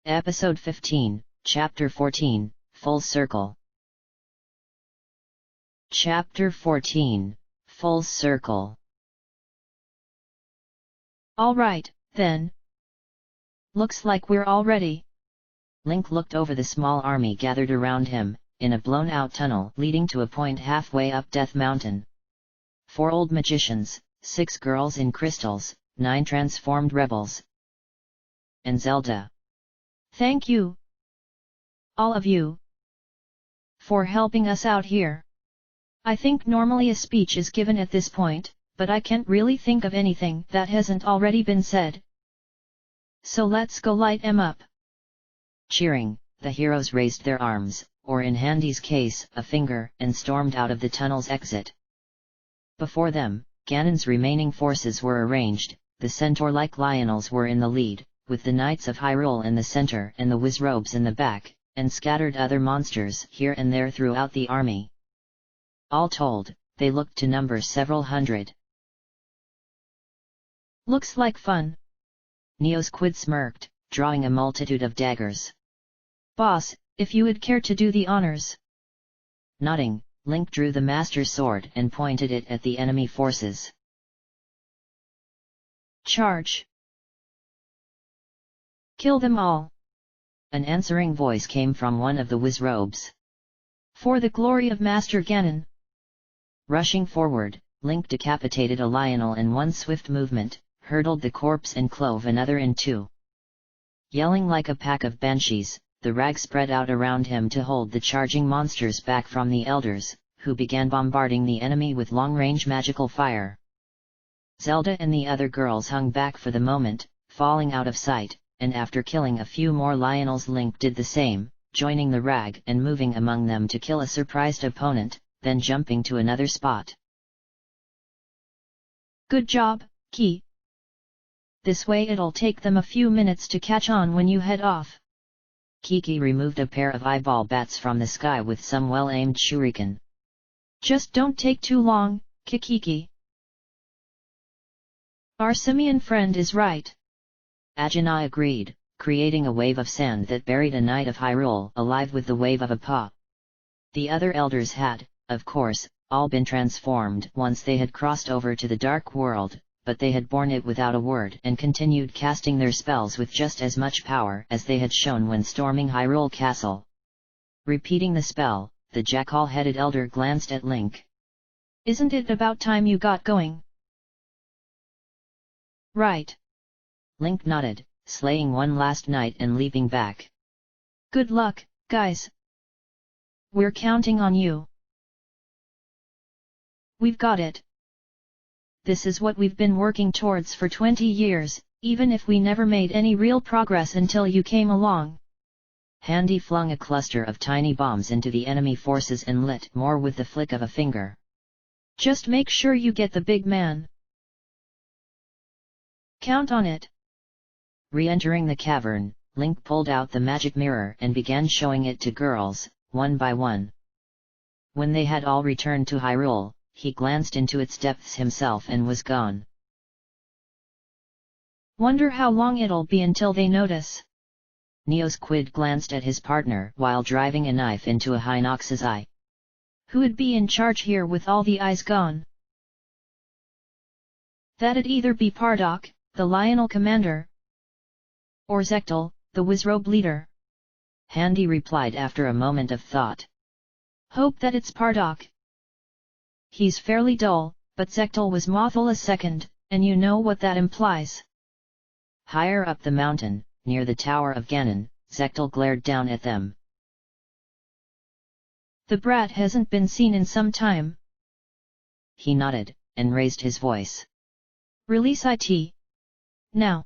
Episode 15, Chapter 14, Full Circle. Chapter 14, Full Circle. All right, then. Looks like we're all ready. Link looked over the small army gathered around him, in a blown-out tunnel leading to a point halfway up Death Mountain. 4 old magicians, 6 girls in crystals, 9 transformed rebels, and Zelda. Thank you, all of you, for helping us out here. I think normally a speech is given at this point, but I can't really think of anything that hasn't already been said. So let's go light 'em up. Cheering, the heroes raised their arms, or in Handy's case, a finger, and stormed out of the tunnel's exit. Before them, Ganon's remaining forces were arranged. The centaur-like Lionels were in the lead, with the Knights of Hyrule in the center and the Wizrobes in the back, and scattered other monsters here and there throughout the army. All told, they looked to number several hundred. Looks like fun. Neosquid smirked, drawing a multitude of daggers. Boss, if you would care to do the honors. Nodding, Link drew the Master Sword and pointed it at the enemy forces. Charge! Kill them all! An answering voice came from one of the Wizrobes. For the glory of Master Ganon! Rushing forward, Link decapitated a Lionel in one swift movement, hurdled the corpse and clove another in 2. Yelling like a pack of banshees, the rag spread out around him to hold the charging monsters back from the elders, who began bombarding the enemy with long-range magical fire. Zelda and the other girls hung back for the moment, falling out of sight, and after killing a few more Lionels, Link did the same, joining the rag and moving among them to kill a surprised opponent, then jumping to another spot. Good job, Key. This way it'll take them a few minutes to catch on when you head off. Kiki removed a pair of eyeball bats from the sky with some well-aimed shuriken. Just don't take too long, Kiki. Our simian friend is right. Ajana agreed, creating a wave of sand that buried a Knight of Hyrule alive with the wave of a paw. The other elders had, of course, all been transformed once they had crossed over to the Dark World, but they had borne it without a word and continued casting their spells with just as much power as they had shown when storming Hyrule Castle. Repeating the spell, the jackal-headed elder glanced at Link. Isn't it about time you got going? Right. Link nodded, slaying one last knight and leaping back. Good luck, guys. We're counting on you. We've got it. This is what we've been working towards for 20 years, even if we never made any real progress until you came along. Handy flung a cluster of tiny bombs into the enemy forces and lit more with the flick of a finger. Just make sure you get the big man. Count on it. Re-entering the cavern, Link pulled out the magic mirror and began showing it to girls, one by one. When they had all returned to Hyrule, he glanced into its depths himself and was gone. Wonder how long it'll be until they notice. Neosquid glanced at his partner while driving a knife into a Hinox's eye. Who'd be in charge here with all the eyes gone? That'd either be Pardok, the Lionel commander, or Zectel, the Wizrobe leader. Handy replied after a moment of thought. Hope that it's Pardok. He's fairly dull, but Zectel was Mothula's second, and you know what that implies. Higher up the mountain, near the Tower of Ganon, Zectel glared down at them. The brat hasn't been seen in some time. He nodded, and raised his voice. Release it. Now.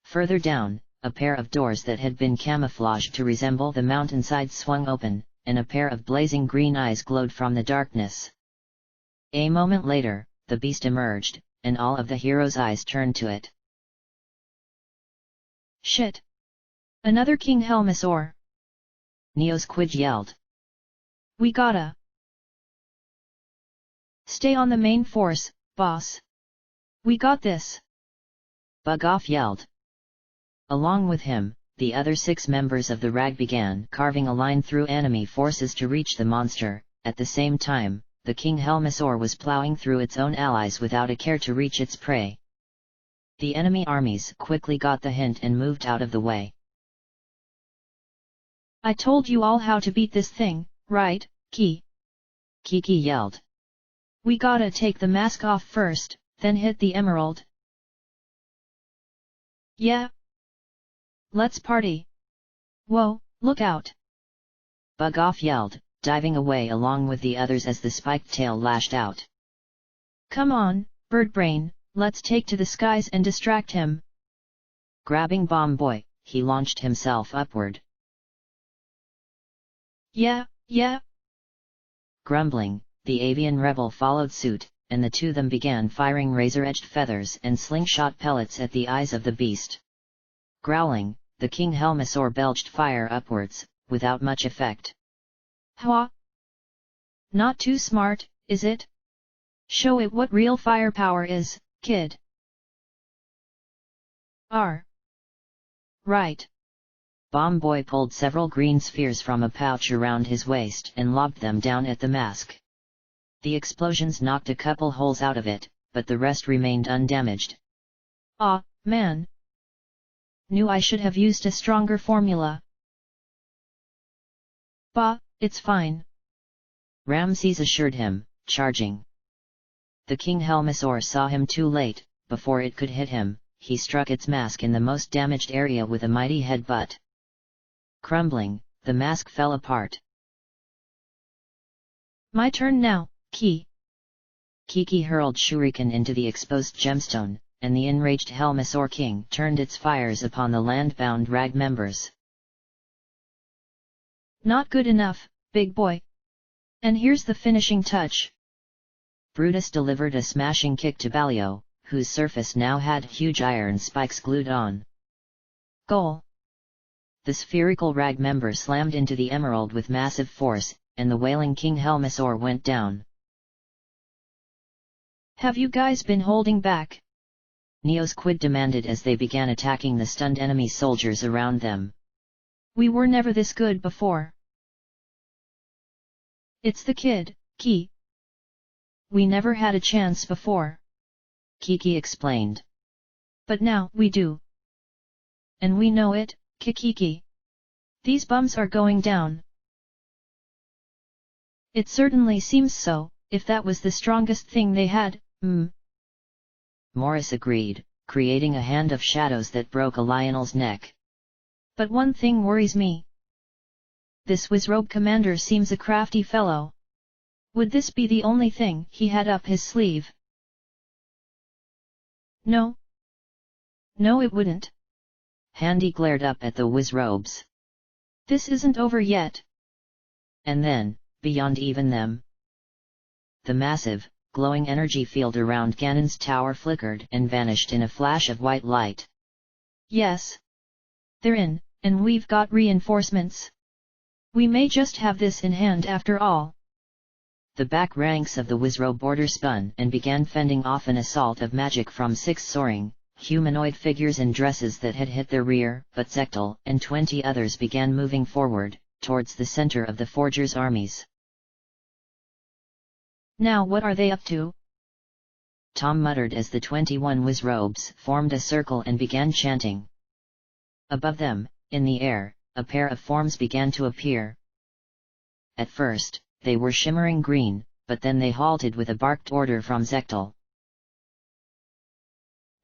Further down, a pair of doors that had been camouflaged to resemble the mountainside swung open, and a pair of blazing green eyes glowed from the darkness. A moment later, the beast emerged, and all of the heroes' eyes turned to it. Shit! Another King Helmasaur! Neosquid yelled. We gotta stay on the main force, boss. We got this! Bug Off yelled. Along with him, the other 6 members of the RAG began carving a line through enemy forces to reach the monster. At the same time, the King Helmasaur was plowing through its own allies without a care to reach its prey. The enemy armies quickly got the hint and moved out of the way. I told you all how to beat this thing, right, Ki? Kiki yelled. We gotta take the mask off first, then hit the emerald. Yeah. Let's party. Whoa, look out! Bug-Off yelled, diving away along with the others as the spiked tail lashed out. Come on, Birdbrain, let's take to the skies and distract him. Grabbing Bomb Boy, he launched himself upward. Yeah. Grumbling, the avian rebel followed suit, and the 2 of them began firing razor-edged feathers and slingshot pellets at the eyes of the beast. Growling, the King Helmasaur belched fire upwards, without much effect. Hwa? Not too smart, is it? Show it what real firepower is, kid. Right. Bomb Boy pulled several green spheres from a pouch around his waist and lobbed them down at the mask. The explosions knocked a couple holes out of it, but the rest remained undamaged. Aw, man. Knew I should have used a stronger formula. Bah, it's fine. Ramses assured him, charging. The King Helmasaur saw him too late. Before it could hit him, he struck its mask in the most damaged area with a mighty headbutt. Crumbling, the mask fell apart. My turn now, Ki. Kiki hurled shuriken into the exposed gemstone, and the enraged Helmasaur King turned its fires upon the land-bound RAG members. Not good enough, big boy. And here's the finishing touch. Brutus delivered a smashing kick to Ballio, whose surface now had huge iron spikes glued on. Goal! The spherical RAG member slammed into the emerald with massive force, and the wailing King Helmasaur went down. Have you guys been holding back? Neosquid demanded as they began attacking the stunned enemy soldiers around them. We were never this good before. It's the kid, Ki. We never had a chance before. Kiki explained. But now we do. And we know it, Kiki. These bums are going down. It certainly seems so, if that was the strongest thing they had, Morris agreed, creating a hand of shadows that broke a Lionel's neck. But one thing worries me. This Wizrobe commander seems a crafty fellow. Would this be the only thing he had up his sleeve? No. No, it wouldn't. Handy glared up at the Wizrobes. This isn't over yet. And then, beyond even them, the massive, glowing energy field around Ganon's tower flickered and vanished in a flash of white light. Yes. They're in, and we've got reinforcements. We may just have this in hand after all. The back ranks of the Wizrobe border spun and began fending off an assault of magic from 6 soaring, humanoid figures in dresses that had hit their rear, but Zectal and 20 others began moving forward, towards the center of the Forgers' armies. Now what are they up to? Tom muttered as the 21 Wizrobes formed a circle and began chanting. Above them, in the air, a pair of forms began to appear. At first, they were shimmering green, but then they halted with a barked order from Zectal.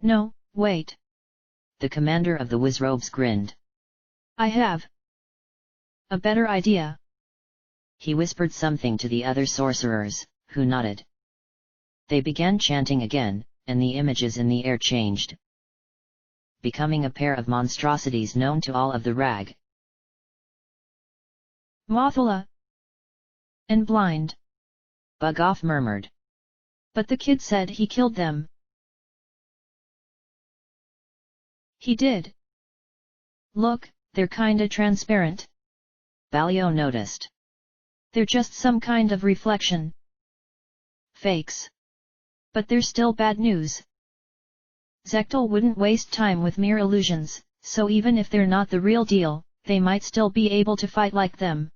No, wait. The commander of the Wizrobes grinned. I have a better idea. He whispered something to the other sorcerers, who nodded. They began chanting again, and the images in the air changed, becoming a pair of monstrosities known to all of the RAG. Mothula and Blind. Bug-Off murmured. But the kid said he killed them. He did. Look, they're kinda transparent. Ballio noticed. They're just some kind of reflection. Fakes. But they're still bad news. Zectal wouldn't waste time with mere illusions, so even if they're not the real deal, they might still be able to fight like them.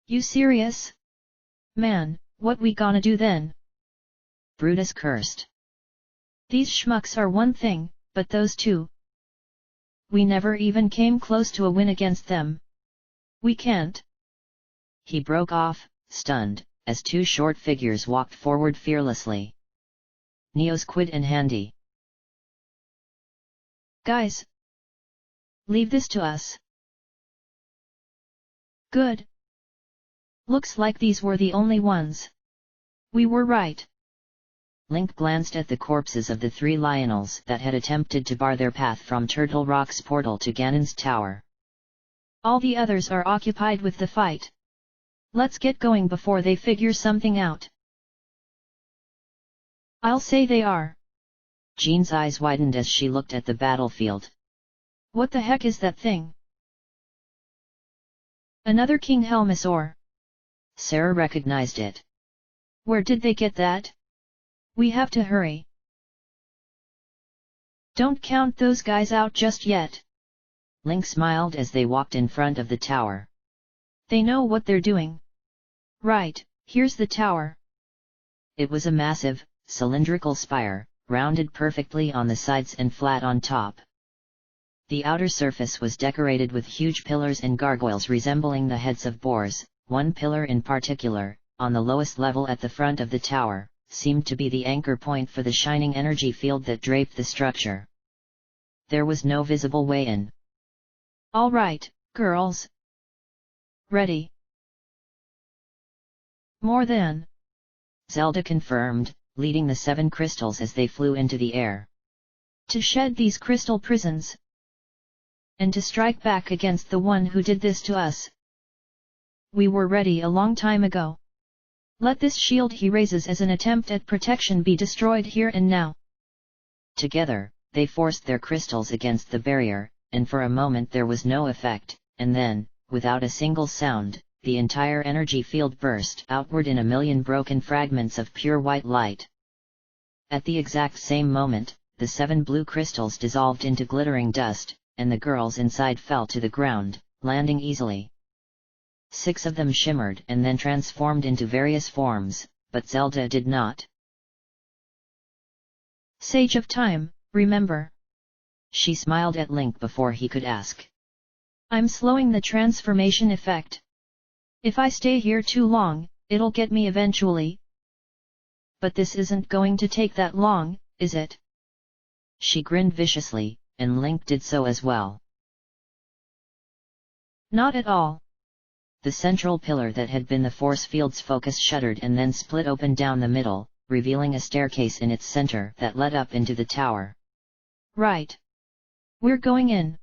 You serious? Man, what we gonna do then? Brutus cursed. These schmucks are one thing, but those two... We never even came close to a win against them. We can't. He broke off, stunned, as two short figures walked forward fearlessly. Neo's quid and handy. Guys! Leave this to us. Good. Looks like these were the only ones. We were right. Link glanced at the corpses of the three Lionels that had attempted to bar their path from Turtle Rock's portal to Ganon's tower. All the others are occupied with the fight. Let's get going before they figure something out. I'll say they are. Jean's eyes widened as she looked at the battlefield. What the heck is that thing? Another King Helmasaur. Sarah recognized it. Where did they get that? We have to hurry. Don't count those guys out just yet. Link smiled as they walked in front of the tower. They know what they're doing. Right, here's the tower. It was a massive, cylindrical spire, rounded perfectly on the sides and flat on top. The outer surface was decorated with huge pillars and gargoyles resembling the heads of boars. One pillar in particular, on the lowest level at the front of the tower, seemed to be the anchor point for the shining energy field that draped the structure. There was no visible way in. All right, girls. Ready. More than. Zelda confirmed, leading the 7 crystals as they flew into the air. To shed these crystal prisons. And to strike back against the one who did this to us. We were ready a long time ago. Let this shield he raises as an attempt at protection be destroyed here and now. Together, they forced their crystals against the barrier, and for a moment there was no effect, and then, without a single sound, the entire energy field burst outward in a million broken fragments of pure white light. At the exact same moment, the 7 blue crystals dissolved into glittering dust, and the girls inside fell to the ground, landing easily. 6 of them shimmered and then transformed into various forms, but Zelda did not. Sage of Time, remember. She smiled at Link before he could ask. I'm slowing the transformation effect. If I stay here too long, it'll get me eventually. But this isn't going to take that long, is it? She grinned viciously, and Link did so as well. Not at all. The central pillar that had been the force field's focus shuddered and then split open down the middle, revealing a staircase in its center that led up into the tower. Right. We're going in.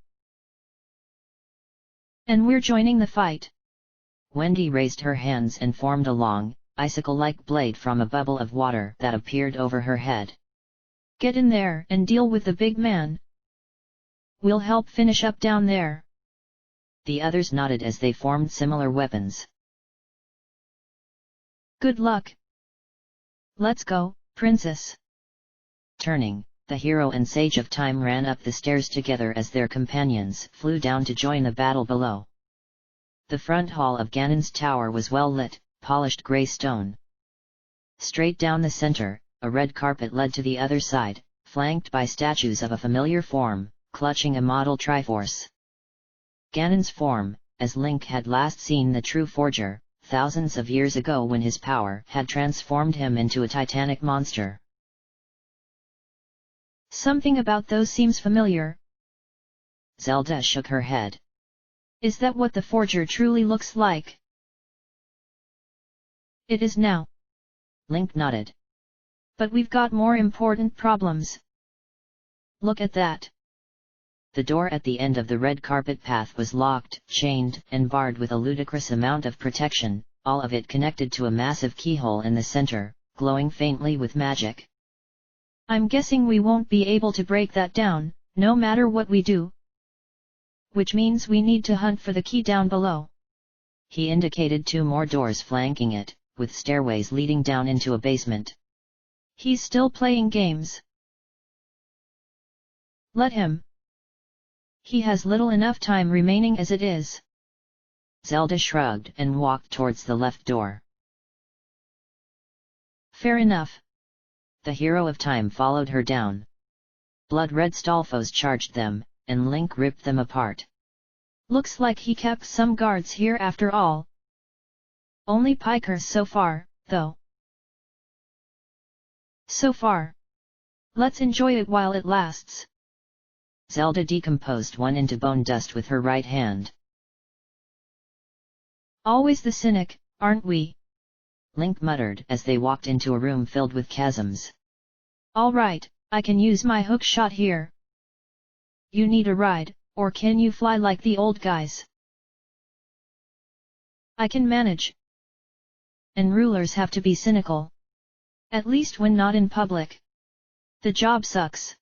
And we're joining the fight. Wendy raised her hands and formed a long, icicle-like blade from a bubble of water that appeared over her head. Get in there and deal with the big man. We'll help finish up down there. The others nodded as they formed similar weapons. Good luck. Let's go, princess. Turning, the hero and Sage of Time ran up the stairs together as their companions flew down to join the battle below. The front hall of Ganon's tower was well lit, polished grey stone. Straight down the center, a red carpet led to the other side, flanked by statues of a familiar form, clutching a model Triforce. Ganon's form, as Link had last seen the true forger, thousands of years ago when his power had transformed him into a titanic monster. Something about those seems familiar. Zelda shook her head. Is that what the forger truly looks like? It is now. Link nodded. But we've got more important problems. Look at that. The door at the end of the red carpet path was locked, chained, and barred with a ludicrous amount of protection, all of it connected to a massive keyhole in the center, glowing faintly with magic. I'm guessing we won't be able to break that down, no matter what we do. Which means we need to hunt for the key down below. He indicated 2 more doors flanking it, with stairways leading down into a basement. He's still playing games. Let him. He has little enough time remaining as it is. Zelda shrugged and walked towards the left door. Fair enough. The hero of time followed her down. Blood-red Stalfos charged them, and Link ripped them apart. Looks like he kept some guards here after all. Only pikers so far, though. So far. Let's enjoy it while it lasts. Zelda decomposed one into bone dust with her right hand. Always the cynic, aren't we? Link muttered as they walked into a room filled with chasms. All right, I can use my hook shot here. You need a ride, or can you fly like the old guys? I can manage. And rulers have to be cynical. At least when not in public. The job sucks.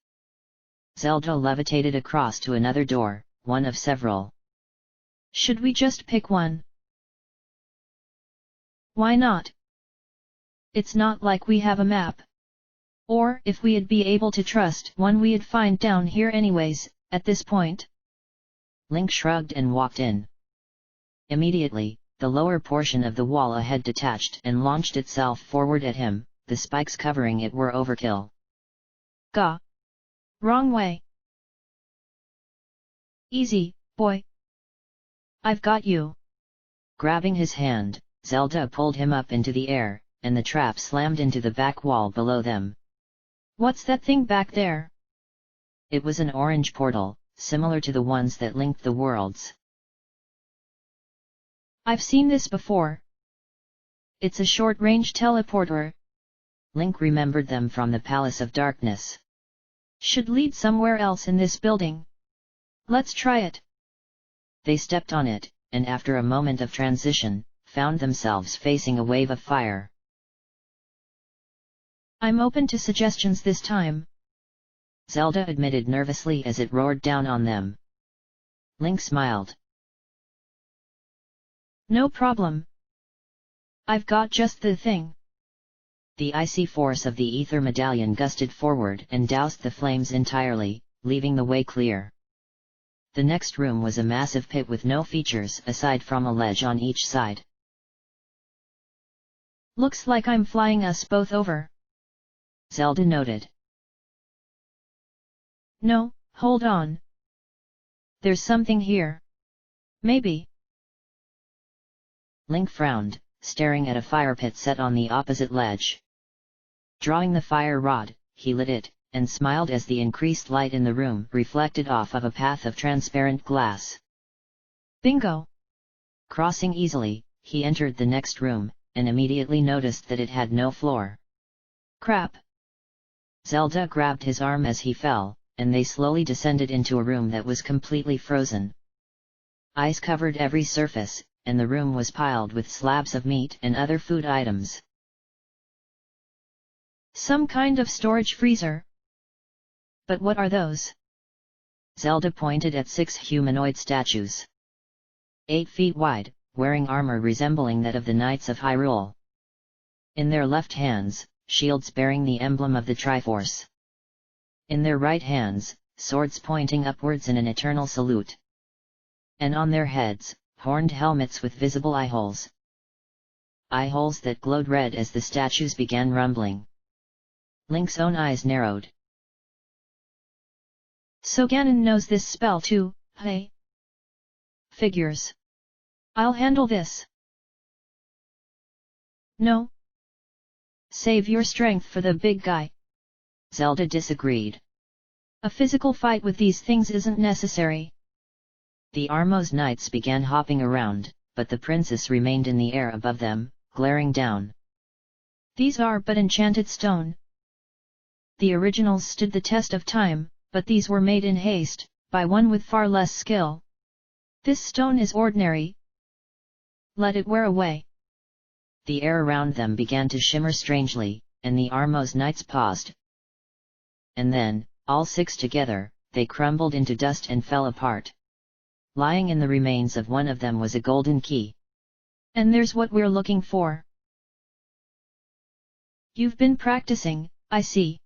Zelda levitated across to another door, one of several. Should we just pick one? Why not? It's not like we have a map. Or if we'd be able to trust one we'd find down here anyways, at this point. Link shrugged and walked in. Immediately, the lower portion of the wall ahead detached and launched itself forward at him, the spikes covering it were overkill. Gah! Wrong way! Easy, boy! I've got you! Grabbing his hand, Zelda pulled him up into the air, and the trap slammed into the back wall below them. What's that thing back there? It was an orange portal, similar to the ones that linked the worlds. I've seen this before. It's a short-range teleporter. Link remembered them from the Palace of Darkness. Should lead somewhere else in this building. Let's try it. They stepped on it, and after a moment of transition, found themselves facing a wave of fire. I'm open to suggestions this time. Zelda admitted nervously as it roared down on them. Link smiled. No problem. I've got just the thing. The icy force of the ether medallion gusted forward and doused the flames entirely, leaving the way clear. The next room was a massive pit with no features aside from a ledge on each side. Looks like I'm flying us both over. Zelda noted. No, hold on. There's something here. Maybe. Link frowned, staring at a fire pit set on the opposite ledge. Drawing the fire rod, he lit it, and smiled as the increased light in the room reflected off of a path of transparent glass. Bingo! Crossing easily, he entered the next room, and immediately noticed that it had no floor. Crap! Zelda grabbed his arm as he fell, and they slowly descended into a room that was completely frozen. Ice covered every surface, and the room was piled with slabs of meat and other food items. Some kind of storage freezer? But what are those? Zelda pointed at 6 humanoid statues. 8 feet wide, wearing armor resembling that of the Knights of Hyrule. In their left hands, shields bearing the emblem of the Triforce. In their right hands, swords pointing upwards in an eternal salute. And on their heads, horned helmets with visible eyeholes. Eyeholes that glowed red as the statues began rumbling. Link's own eyes narrowed. So Ganon knows this spell too, hey? Figures. I'll handle this. No. Save your strength for the big guy. Zelda disagreed. A physical fight with these things isn't necessary. The Armos knights began hopping around, but the princess remained in the air above them, glaring down. These are but enchanted stone. The originals stood the test of time, but these were made in haste, by one with far less skill. This stone is ordinary. Let it wear away. The air around them began to shimmer strangely, and the Armos knights paused. And then, all 6 together, they crumbled into dust and fell apart. Lying in the remains of one of them was a golden key. And there's what we're looking for. You've been practicing, I see.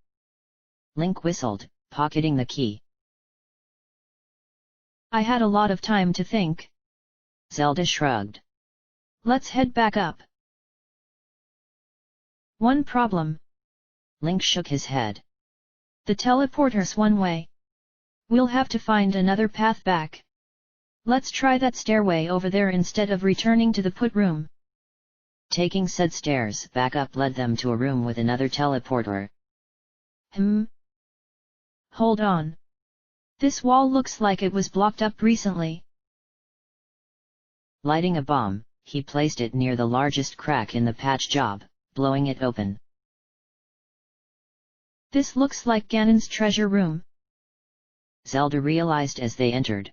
Link whistled, pocketing the key. I had a lot of time to think. Zelda shrugged. Let's head back up. One problem. Link shook his head. The teleporter's one way. We'll have to find another path back. Let's try that stairway over there instead of returning to the put room. Taking said stairs back up led them to a room with another teleporter. Hold on. This wall looks like it was blocked up recently. Lighting a bomb, he placed it near the largest crack in the patch job, blowing it open. This looks like Ganon's treasure room. Zelda realized as they entered.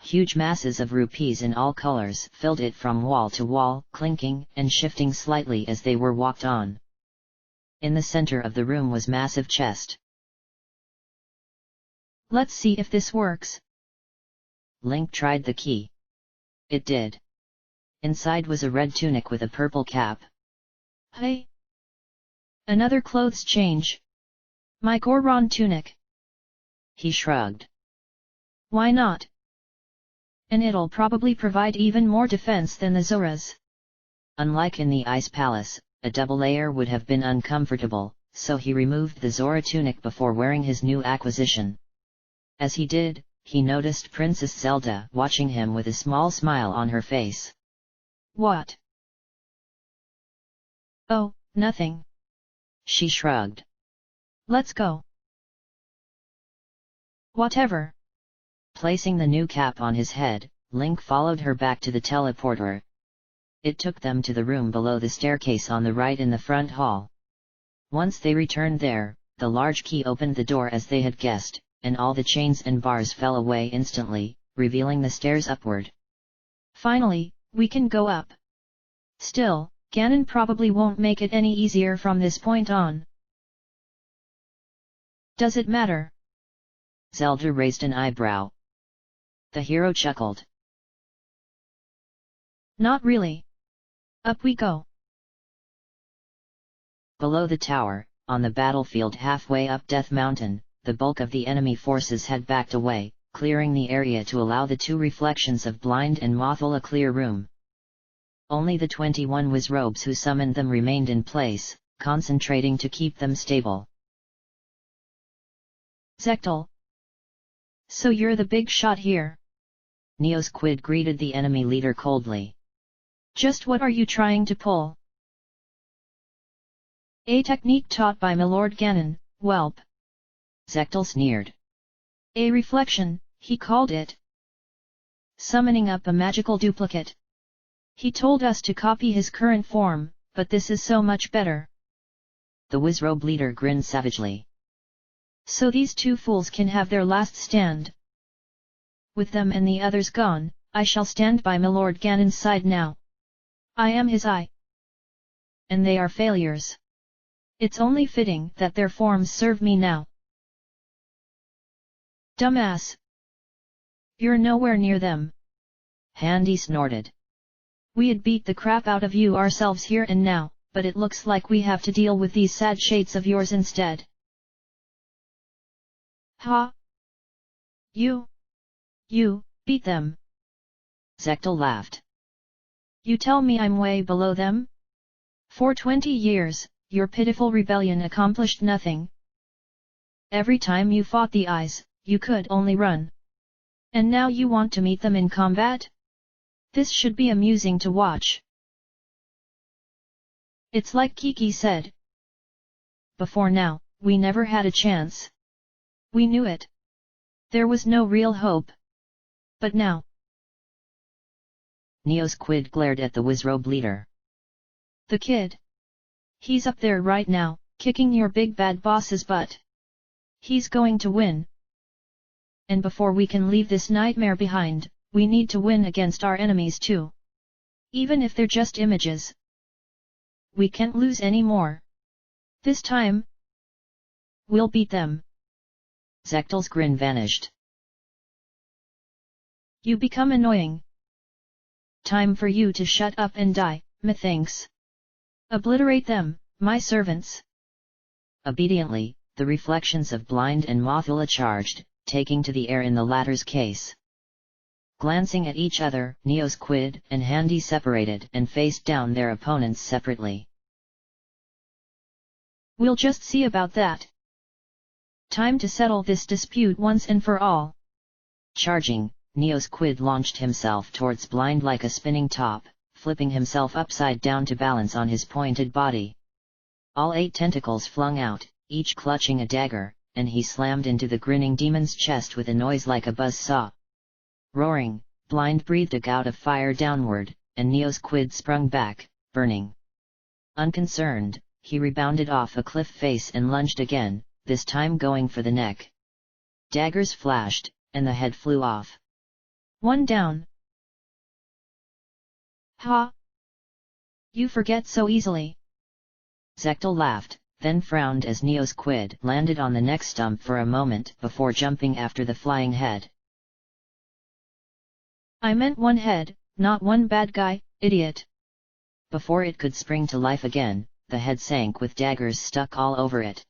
Huge masses of rupees in all colors filled it from wall to wall, clinking and shifting slightly as they were walked on. In the center of the room was massive chest. Let's see if this works. Link tried the key. It did. Inside was a red tunic with a purple cap. Hey! Another clothes change. My Goron tunic. He shrugged. Why not? And it'll probably provide even more defense than the Zora's. Unlike in the Ice Palace, a double layer would have been uncomfortable, so he removed the Zora tunic before wearing his new acquisition. As he did, he noticed Princess Zelda watching him with a small smile on her face. What? Oh, nothing. She shrugged. Let's go. Whatever. Placing the new cap on his head, Link followed her back to the teleporter. It took them to the room below the staircase on the right in the front hall. Once they returned there, the large key opened the door as they had guessed, and all the chains and bars fell away instantly, revealing the stairs upward. Finally, we can go up. Still, Ganon probably won't make it any easier from this point on. Does it matter? Zelda raised an eyebrow. The hero chuckled. Not really. Up we go. Below the tower, on the battlefield halfway up Death Mountain, the bulk of the enemy forces had backed away, clearing the area to allow the two reflections of Blind and Mothul a clear room. Only the 21 Wizrobes who summoned them remained in place, concentrating to keep them stable. Zectel. So you're the big shot here. Neosquid greeted the enemy leader coldly. Just what are you trying to pull? A technique taught by Milord Ganon, whelp. Zectel sneered. A reflection, he called it. Summoning up a magical duplicate. He told us to copy his current form, but this is so much better. The Wizrobe leader grinned savagely. So these two fools can have their last stand. With them and the others gone, I shall stand by Milord Ganon's side now. I am his eye. And they are failures. It's only fitting that their forms serve me now. Dumbass! You're nowhere near them. Handy snorted. We'd beat the crap out of you ourselves here and now, but it looks like we have to deal with these sad shades of yours instead. Ha! You beat them. Zectel laughed. You tell me I'm way below them? For 20 years, your pitiful rebellion accomplished nothing. Every time you fought the eyes, you could only run. And now you want to meet them in combat? This should be amusing to watch. It's like Kiki said. Before now, we never had a chance. We knew it. There was no real hope. But now... Neosquid glared at the Wizrobe leader. The kid. He's up there right now, kicking your big bad boss's butt. He's going to win. And before we can leave this nightmare behind, we need to win against our enemies too. Even if they're just images. We can't lose any more. This time, we'll beat them. Zectel's grin vanished. You become annoying. Time for you to shut up and die, methinks. Obliterate them, my servants. Obediently, the reflections of Blind and Mothula charged, taking to the air in the latter's case. Glancing at each other, Neosquid and Handy separated and faced down their opponents separately. We'll just see about that. Time to settle this dispute once and for all. Charging, Neosquid launched himself towards Blind like a spinning top, flipping himself upside down to balance on his pointed body. All 8 tentacles flung out, each clutching a dagger, and he slammed into the grinning demon's chest with a noise like a buzz saw. Roaring, Blind breathed a gout of fire downward, and Neosquid sprung back, burning. Unconcerned, he rebounded off a cliff face and lunged again, this time going for the neck. Daggers flashed, and the head flew off. 1 down. Ha! You forget so easily. Zectel laughed, then frowned as Neosquid landed on the neck stump for a moment before jumping after the flying head. I meant 1 head, not 1 bad guy, idiot. Before it could spring to life again, the head sank with daggers stuck all over it.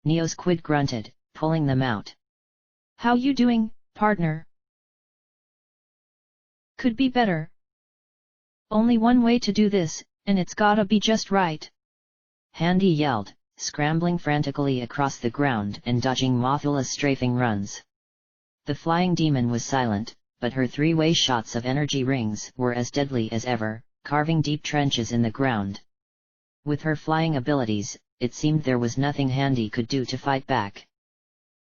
Neosquid grunted, pulling them out. How you doing, partner? Could be better. Only one way to do this, and it's gotta be just right. Handy yelled, scrambling frantically across the ground and dodging Mothula's strafing runs. The flying demon was silent, but her 3-way shots of energy rings were as deadly as ever, carving deep trenches in the ground. With her flying abilities, it seemed there was nothing Handy could do to fight back.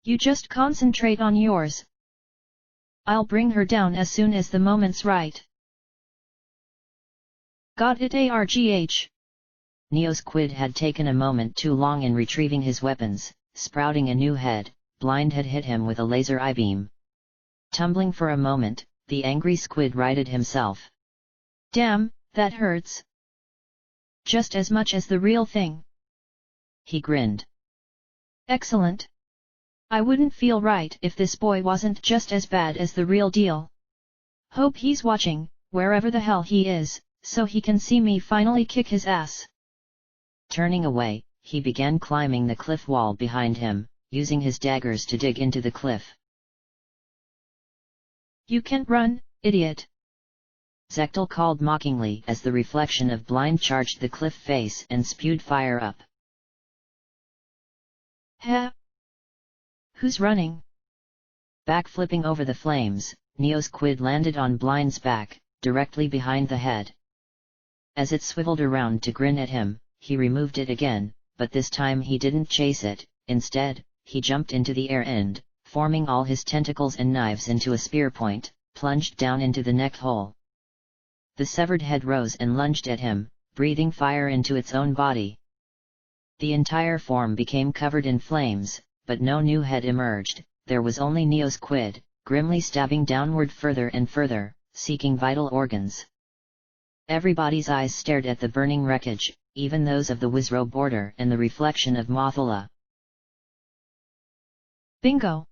You just concentrate on yours. I'll bring her down as soon as the moment's right. Got it, ARGH. Neosquid had taken a moment too long in retrieving his weapons, sprouting a new head. Blind had hit him with a laser eye beam. Tumbling for a moment, the angry squid righted himself. Damn, that hurts. Just as much as the real thing. He grinned. Excellent. I wouldn't feel right if this boy wasn't just as bad as the real deal. Hope he's watching, wherever the hell he is, so he can see me finally kick his ass. Turning away, he began climbing the cliff wall behind him, using his daggers to dig into the cliff. You can't run, idiot. Zectel called mockingly as the reflection of Blind charged the cliff face and spewed fire up. Heh? Who's running? Backflipping over the flames, Neosquid landed on Blind's back, directly behind the head. As it swiveled around to grin at him, he removed it again, but this time he didn't chase it. Instead, he jumped into the air and, forming all his tentacles and knives into a spear point, plunged down into the neck hole. The severed head rose and lunged at him, breathing fire into its own body. The entire form became covered in flames, but no new head emerged. There was only Neosquid, grimly stabbing downward further and further, seeking vital organs. Everybody's eyes stared at the burning wreckage, even those of the Wizrobe Order and the reflection of Mothula. Bingo!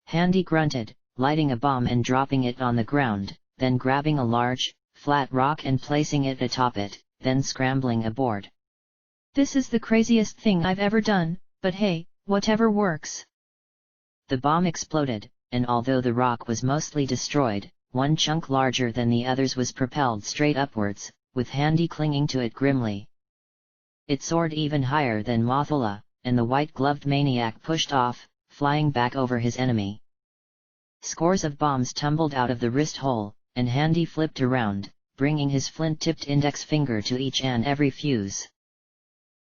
Handy grunted, lighting a bomb and dropping it on the ground, then grabbing a large, flat rock and placing it atop it, then scrambling aboard. This is the craziest thing I've ever done, but hey, whatever works. The bomb exploded, and although the rock was mostly destroyed, one chunk larger than the others was propelled straight upwards, with Handy clinging to it grimly. It soared even higher than Mothula, and the white-gloved maniac pushed off, flying back over his enemy. Scores of bombs tumbled out of the wrist hole, and Handy flipped around, bringing his flint-tipped index finger to each and every fuse.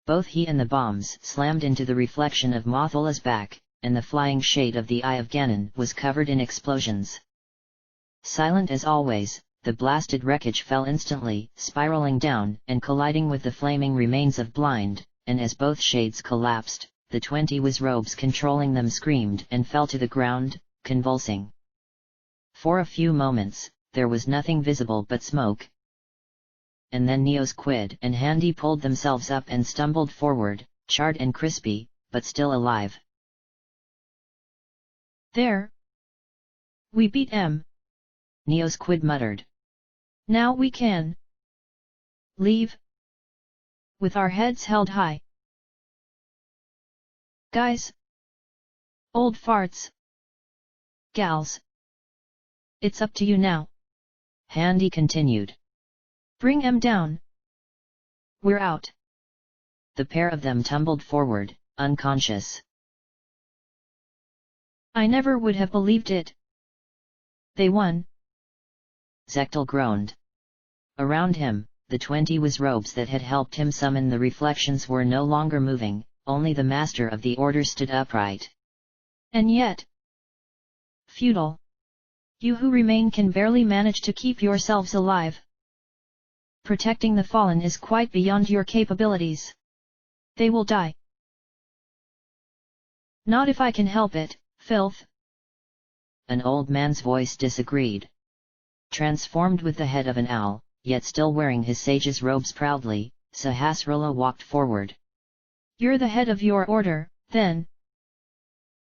Both he and the bombs slammed into the reflection of Mothula's back, and the flying shade of the Eye of Ganon was covered in explosions. Silent as always, the blasted wreckage fell instantly, spiraling down and colliding with the flaming remains of Blind, and as both shades collapsed, the 20 Wizrobes controlling them screamed and fell to the ground, convulsing. For a few moments, there was nothing visible but smoke. And then Neosquid and Handy pulled themselves up and stumbled forward, charred and crispy, but still alive. There! We beat 'em! Neosquid muttered. Now we can leave with our heads held high. Guys! Old farts! Gals! it's up to you now. Handy continued. Bring em down. We're out. The pair of them tumbled forward, unconscious. I never would have believed it. They won. Zectel groaned. Around him, the 20 wizrobes that had helped him summon the reflections were no longer moving, only the master of the order stood upright. And yet... Futile. You who remain can barely manage to keep yourselves alive. Protecting the fallen is quite beyond your capabilities. They will die. Not if I can help it, filth. An old man's voice disagreed. Transformed with the head of an owl, yet still wearing his sage's robes proudly, Sahasrahla walked forward. You're the head of your order, then.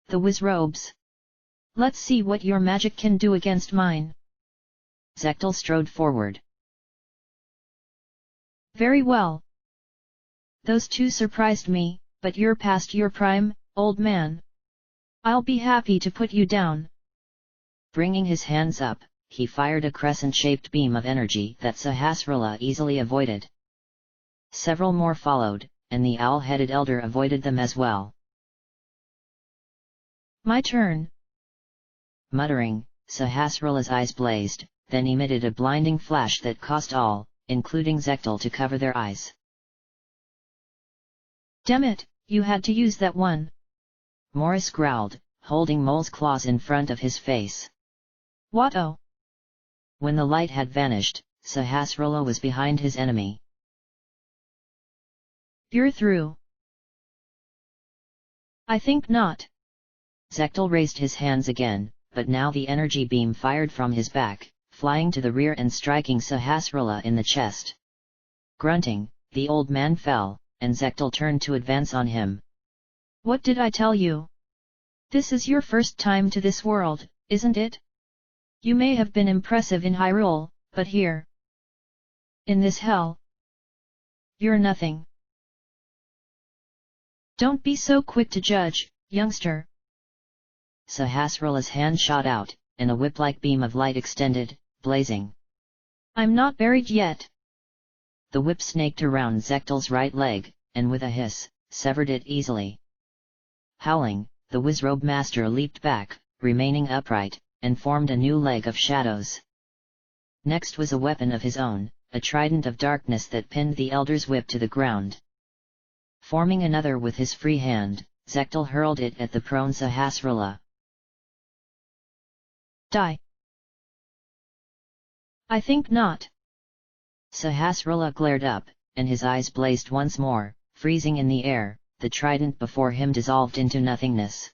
The wizrobes. Let's see what your magic can do against mine. Zectel strode forward. Very well. Those two surprised me, but you're past your prime, old man. I'll be happy to put you down. Bringing his hands up, he fired a crescent-shaped beam of energy that Sahasrahla easily avoided. Several more followed, and the owl-headed elder avoided them as well. My turn. Muttering, Sahasrahla's eyes blazed, then emitted a blinding flash that caused all, including Zectel, to cover their eyes. Damn it, you had to use that one. Morris growled, holding Mole's claws in front of his face. What oh? When the light had vanished, Sahasrahla was behind his enemy. You're through. I think not. Zectel raised his hands again, but now the energy beam fired from his back, flying to the rear and striking Sahasrahla in the chest. Grunting, the old man fell, and Zectel turned to advance on him. What did I tell you? This is your first time to this world, isn't it? You may have been impressive in Hyrule, but here... in this hell... you're nothing. Don't be so quick to judge, youngster. Sahasrahla's hand shot out, and a whip-like beam of light extended, blazing. I'm not buried yet. The whip snaked around Zectel's right leg, and with a hiss, severed it easily. Howling, the wizrobe master leaped back, remaining upright, and formed a new leg of shadows. Next was a weapon of his own, a trident of darkness that pinned the elder's whip to the ground. Forming another with his free hand, Zectel hurled it at the prone Sahasrahla. Die. I think not. Sahasrahla glared up, and his eyes blazed once more, freezing in the air. The trident before him dissolved into nothingness.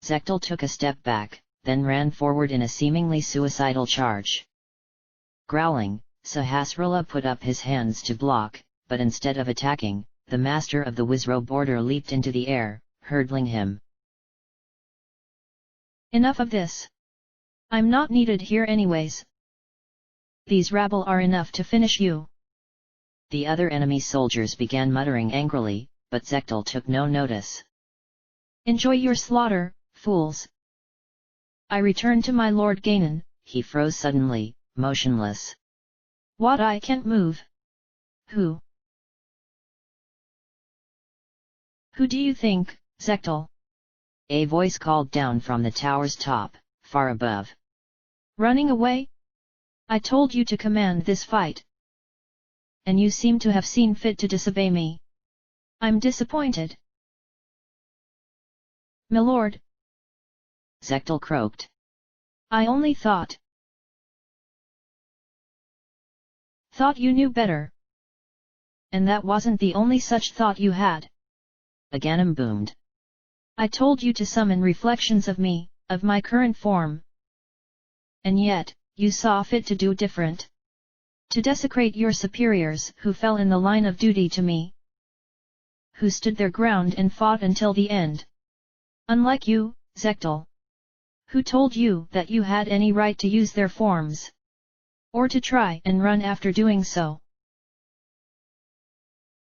Zectel took a step back, then ran forward in a seemingly suicidal charge. Growling, Sahasrahla put up his hands to block, but instead of attacking, the master of the wizrobe order leaped into the air, hurdling him. Enough of this. I'm not needed here anyways. These rabble are enough to finish you. The other enemy soldiers began muttering angrily, but Zectel took no notice. Enjoy your slaughter, fools. I return to my Lord Ganon. He froze suddenly, motionless. What, I can't move? Who? Who do you think, Zectel? A voice called down from the tower's top, far above. Running away? I told you to command this fight. And you seem to have seen fit to disobey me. I'm disappointed. Milord. Zectel croaked. I only thought you knew better. And that wasn't the only such thought you had. A Ganon boomed. I told you to summon reflections of me, of my current form. And yet, you saw fit to do different. To desecrate your superiors who fell in the line of duty to me. Who stood their ground and fought until the end. Unlike you, Zectel. Who told you that you had any right to use their forms? Or to try and run after doing so?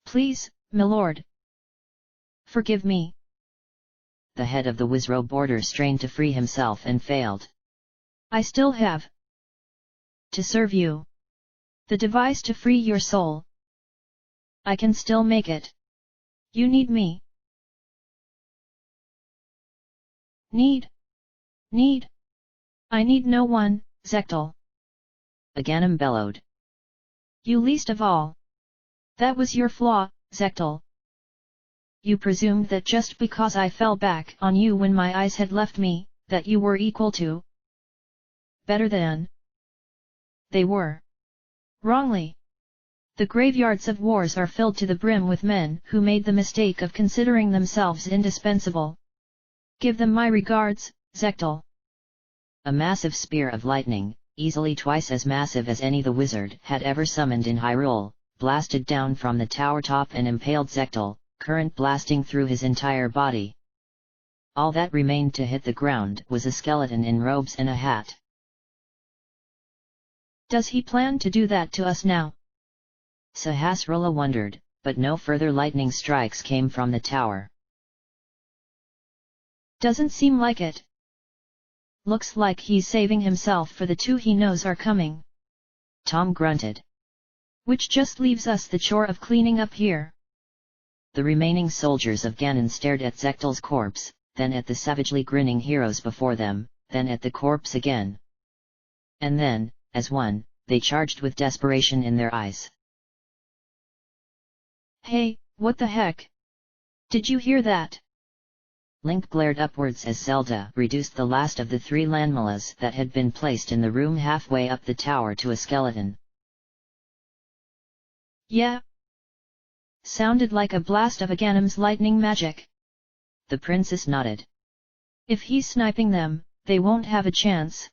Please, milord. Forgive me. The head of the wizrobe order strained to free himself and failed. I still have to serve you. The device to free your soul. I can still make it. You need me. Need? I need no one, Zectal. Ganem bellowed. You least of all. That was your flaw, Zectal. You presumed that just because I fell back on you when my eyes had left me, that you were equal to better than they were. Wrongly. The graveyards of wars are filled to the brim with men who made the mistake of considering themselves indispensable. Give them my regards, Zectal. A massive spear of lightning, easily twice as massive as any the wizard had ever summoned in Hyrule, blasted down from the tower top and impaled Zectal, current blasting through his entire body. All that remained to hit the ground was a skeleton in robes and a hat. Does he plan to do that to us now? Sahasrahla wondered, but no further lightning strikes came from the tower. Doesn't seem like it. Looks like he's saving himself for the two he knows are coming. Tom grunted. Which just leaves us the chore of cleaning up here. The remaining soldiers of Ganon stared at Zectal's corpse, then at the savagely grinning heroes before them, then at the corpse again. And then, as one, they charged with desperation in their eyes. Hey, what the heck? Did you hear that? Link glared upwards as Zelda reduced the last of the 3 landmalas that had been placed in the room halfway up the tower to a skeleton. Yeah. Sounded like a blast of Ganem's lightning magic. The princess nodded. If he's sniping them, they won't have a chance.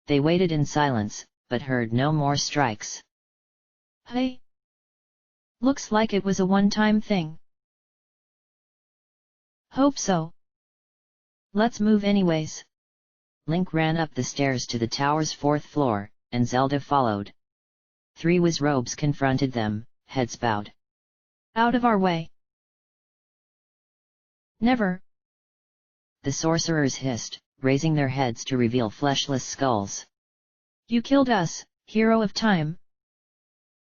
They waited in silence, but heard no more strikes. Hey. Looks like it was a one-time thing. Hope so. Let's move anyways. Link ran up the stairs to the tower's 4th floor, and Zelda followed. 3 wizrobes confronted them, heads bowed. Out of our way. Never. The sorcerers hissed, raising their heads to reveal fleshless skulls. You killed us, hero of time.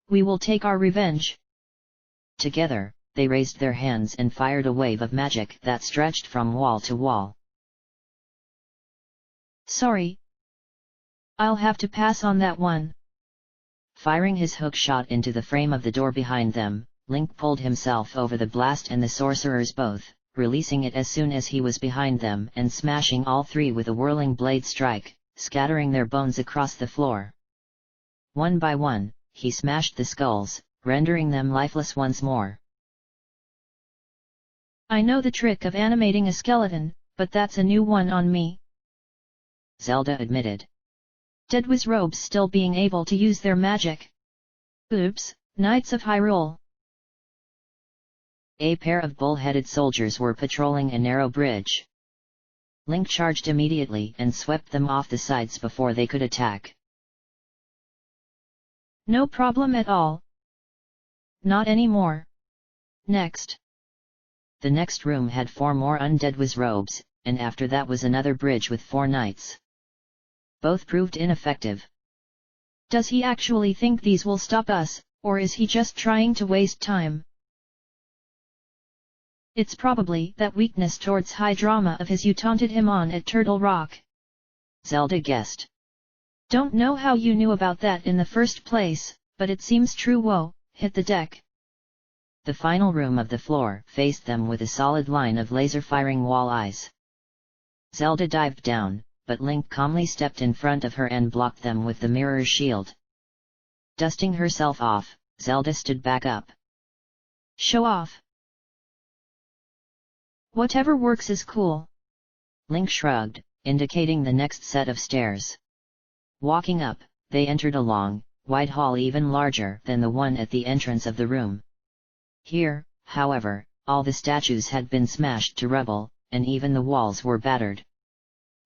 We will take our revenge. Together, they raised their hands and fired a wave of magic that stretched from wall to wall. Sorry. I'll have to pass on that one. Firing his hook shot into the frame of the door behind them, Link pulled himself over the blast and the sorcerers both, releasing it as soon as he was behind them and smashing all 3 with a whirling blade strike, scattering their bones across the floor. One by one, he smashed the skulls, rendering them lifeless once more. I know the trick of animating a skeleton, but that's a new one on me. Zelda admitted. Dead wizrobes still being able to use their magic. Oops, Knights of Hyrule. A pair of bull-headed soldiers were patrolling a narrow bridge. Link charged immediately and swept them off the sides before they could attack. No problem at all. Not anymore. Next. The next room had 4 more undead wizrobes, and after that was another bridge with 4 knights. Both proved ineffective. Does he actually think these will stop us, or is he just trying to waste time? It's probably that weakness towards high drama of his you taunted him on at Turtle Rock. Zelda guessed. Don't know how you knew about that in the first place, but it seems true. Whoa, hit the deck. The final room of the floor faced them with a solid line of laser-firing wall eyes. Zelda dived down, but Link calmly stepped in front of her and blocked them with the mirror shield. Dusting herself off, Zelda stood back up. Show off. Whatever works is cool. Link shrugged, indicating the next set of stairs. Walking up, they entered a long, wide hall even larger than the one at the entrance of the room. Here, however, all the statues had been smashed to rubble, and even the walls were battered.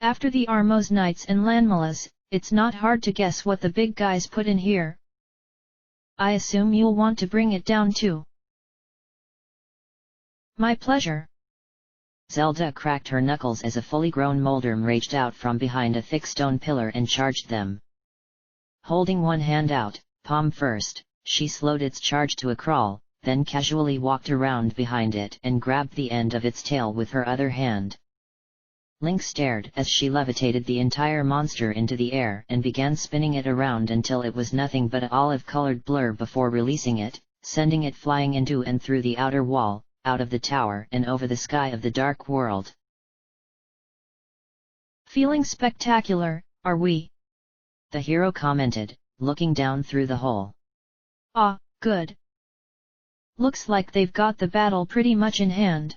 After the Armos Knights and Landmalas, it's not hard to guess what the big guys put in here. I assume you'll want to bring it down too. My pleasure. Zelda cracked her knuckles as a fully grown Moldorm raged out from behind a thick stone pillar and charged them. Holding one hand out, palm first, she slowed its charge to a crawl, then casually walked around behind it and grabbed the end of its tail with her other hand. Link stared as she levitated the entire monster into the air and began spinning it around until it was nothing but an olive-colored blur before releasing it, sending it flying into and through the outer wall, out of the tower and over the sky of the dark world. "Feeling spectacular, are we?" the hero commented, looking down through the hole. "Ah, good. Looks like they've got the battle pretty much in hand.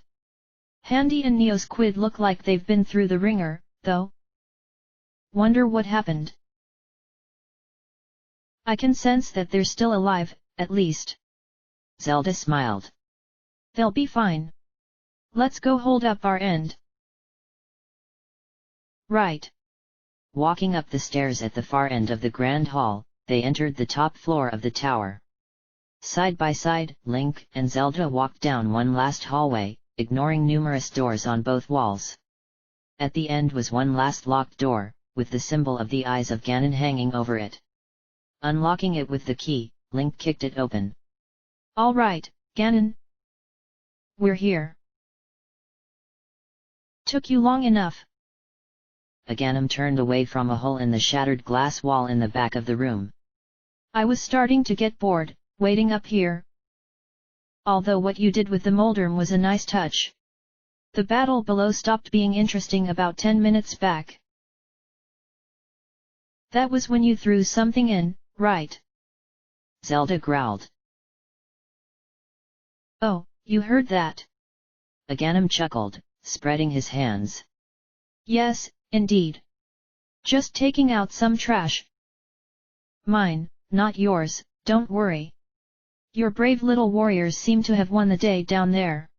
Handy and Neo's Squid look like they've been through the ringer, though. Wonder what happened." "I can sense that they're still alive, at least." Zelda smiled. "They'll be fine. Let's go hold up our end." "Right." Walking up the stairs at the far end of the Grand Hall, they entered the top floor of the tower. Side by side, Link and Zelda walked down one last hallway, ignoring numerous doors on both walls. At the end was one last locked door, with the symbol of the eyes of Ganon hanging over it. Unlocking it with the key, Link kicked it open. "All right, Ganon. We're here. Took you long enough." Ganon turned away from a hole in the shattered glass wall in the back of the room. "I was starting to get bored, waiting up here. Although what you did with the Moldorm was a nice touch. The battle below stopped being interesting about 10 minutes back." "That was when you threw something in, right?" Zelda growled. "Oh, you heard that?" Ganon chuckled, spreading his hands. "Yes, indeed. Just taking out some trash. Mine, not yours, don't worry. Your brave little warriors seem to have won the day down there.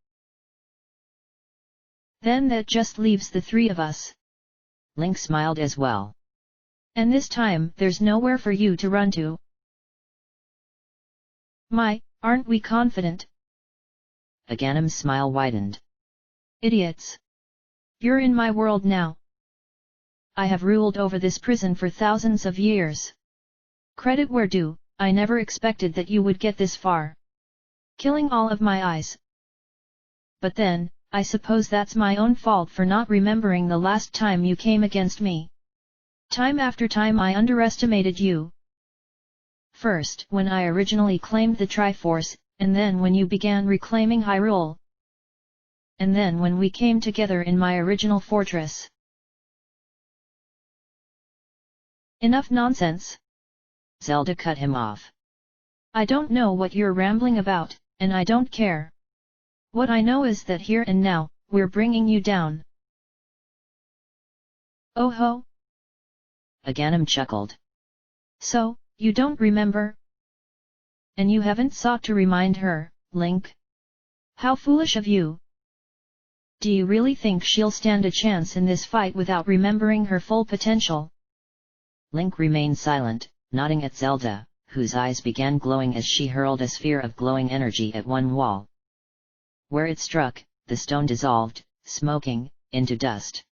Then that just leaves the three of us." Link smiled as well. "And this time there's nowhere for you to run to." "My, aren't we confident?" Ganon's smile widened. "Idiots. You're in my world now. I have ruled over this prison for thousands of years. Credit where due, I never expected that you would get this far. Killing all of my eyes. But then, I suppose that's my own fault for not remembering the last time you came against me. Time after time I underestimated you. First when I originally claimed the Triforce, and then when you began reclaiming Hyrule. And then when we came together in my original fortress." "Enough nonsense!" Zelda cut him off. "I don't know what you're rambling about, and I don't care. What I know is that here and now, we're bringing you down." "Oh ho!" Ganon chuckled. "So, you don't remember? And you haven't sought to remind her, Link? How foolish of you! Do you really think she'll stand a chance in this fight without remembering her full potential?" Link remained silent, nodding at Zelda, whose eyes began glowing as she hurled a sphere of glowing energy at one wall. Where it struck, the stone dissolved, smoking, into dust.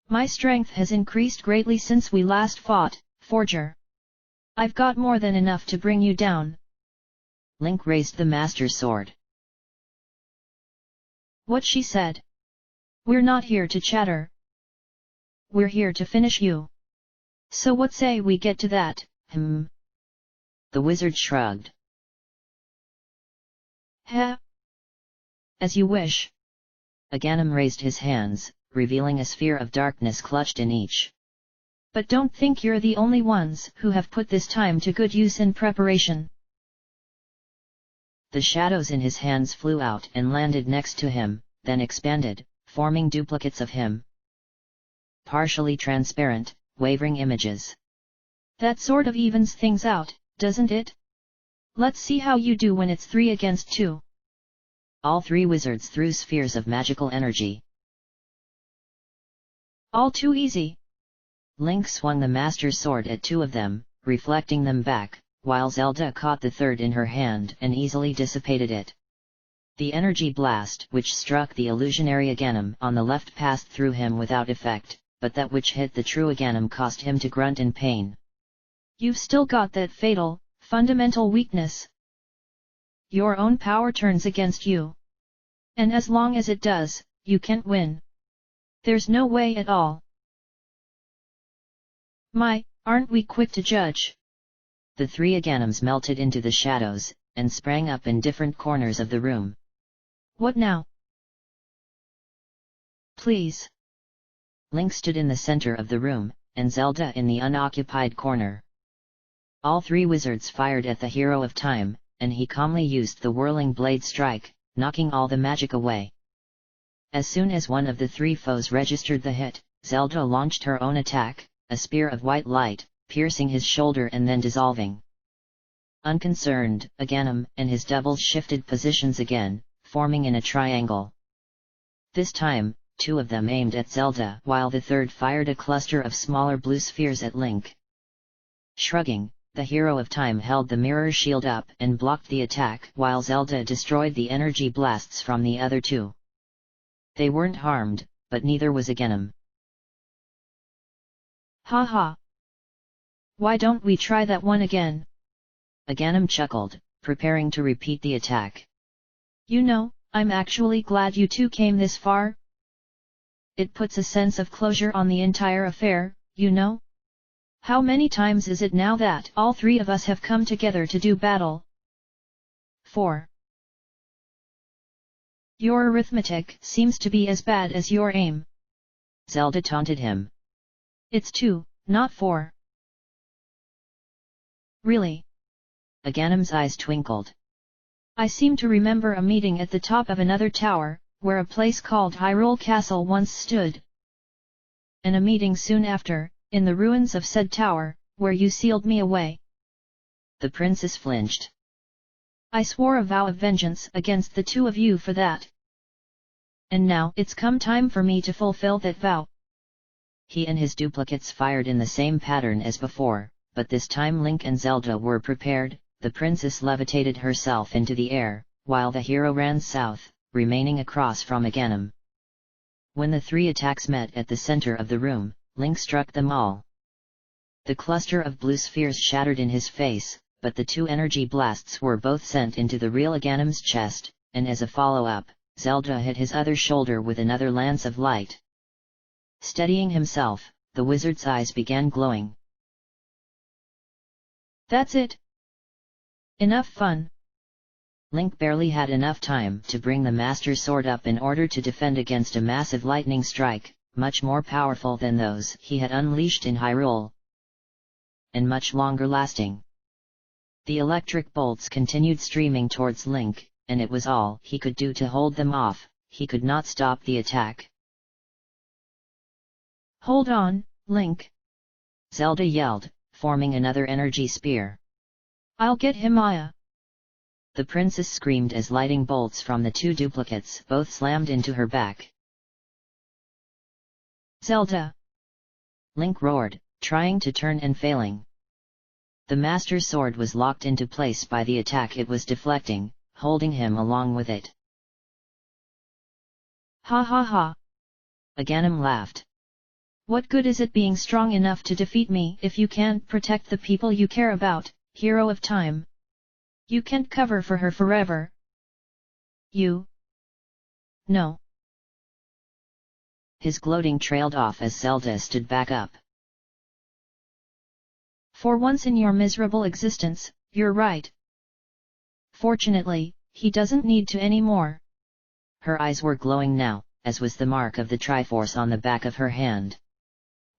"My strength has increased greatly since we last fought, Forger. I've got more than enough to bring you down." Link raised the Master Sword. "What she said. We're not here to chatter. We're here to finish you. So what say we get to that?" The wizard shrugged. "Heh. As you wish." Ganon raised his hands, revealing a sphere of darkness clutched in each. "But don't think you're the only ones who have put this time to good use in preparation." The shadows in his hands flew out and landed next to him, then expanded, forming duplicates of him. Partially transparent, wavering images. "That sort of evens things out, doesn't it? Let's see how you do when it's 3 against 2. All three wizards threw spheres of magical energy. "All too easy." Link swung the Master Sword at 2 of them, reflecting them back, while Zelda caught the third in her hand and easily dissipated it. The energy blast which struck the illusionary Aghanim on the left passed through him without effect, but that which hit the true Aghanim caused him to grunt in pain. You've still got that fatal, fundamental weakness. Your own power turns against you. And as long as it does, you can't win. There's no way at all. My, aren't we quick to judge? The three Aghanims melted into the shadows, and sprang up in different corners of the room. What now? Please. Link stood in the center of the room, and Zelda in the unoccupied corner. All three wizards fired at the hero of time, and he calmly used the whirling blade strike, knocking all the magic away. As soon as one of the three foes registered the hit, Zelda launched her own attack, a spear of white light, piercing his shoulder and then dissolving. Unconcerned, Aghanim and his doubles shifted positions again, forming in a triangle. This time, two of them aimed at Zelda while the third fired a cluster of smaller blue spheres at Link. Shrugging, the hero of time held the mirror shield up and blocked the attack while Zelda destroyed the energy blasts from the other two. They weren't harmed, but neither was Aghanim. Ha ha! Why don't we try that one again? Aghanim chuckled, preparing to repeat the attack. You know, I'm actually glad you two came this far. It puts a sense of closure on the entire affair, you know? How many times is it now that all three of us have come together to do battle? 4. Your arithmetic seems to be as bad as your aim. Zelda taunted him. It's 2, not 4. Really? Aghanim's eyes twinkled. I seem to remember a meeting at the top of another tower, where a place called Hyrule Castle once stood. And a meeting soon after, in the ruins of said tower, where you sealed me away. The princess flinched. I swore a vow of vengeance against the two of you for that. And now it's come time for me to fulfill that vow. He and his duplicates fired in the same pattern as before, but this time Link and Zelda were prepared. The princess levitated herself into the air, while the hero ran south, remaining across from Aghanim. When the three attacks met at the center of the room, Link struck them all. The cluster of blue spheres shattered in his face, but the two energy blasts were both sent into the real Aghanim's chest, and as a follow-up, Zelda hit his other shoulder with another lance of light. Steadying himself, the wizard's eyes began glowing. That's it. Enough fun. Link barely had enough time to bring the Master Sword up in order to defend against a massive lightning strike, much more powerful than those he had unleashed in Hyrule, and much longer lasting. The electric bolts continued streaming towards Link, and it was all he could do to hold them off. He could not stop the attack. Hold on, Link! Zelda yelled, forming another energy spear. I'll get him, Aya! The princess screamed as lightning bolts from the two duplicates both slammed into her back. Zelda! Link roared, trying to turn and failing. The Master Sword was locked into place by the attack it was deflecting, holding him along with it. Ha ha ha! Aghanim laughed. What good is it being strong enough to defeat me if you can't protect the people you care about, hero of time? You can't cover for her forever. You? No. His gloating trailed off as Zelda stood back up. For once in your miserable existence, you're right. Fortunately, he doesn't need to anymore. Her eyes were glowing now, as was the mark of the Triforce on the back of her hand.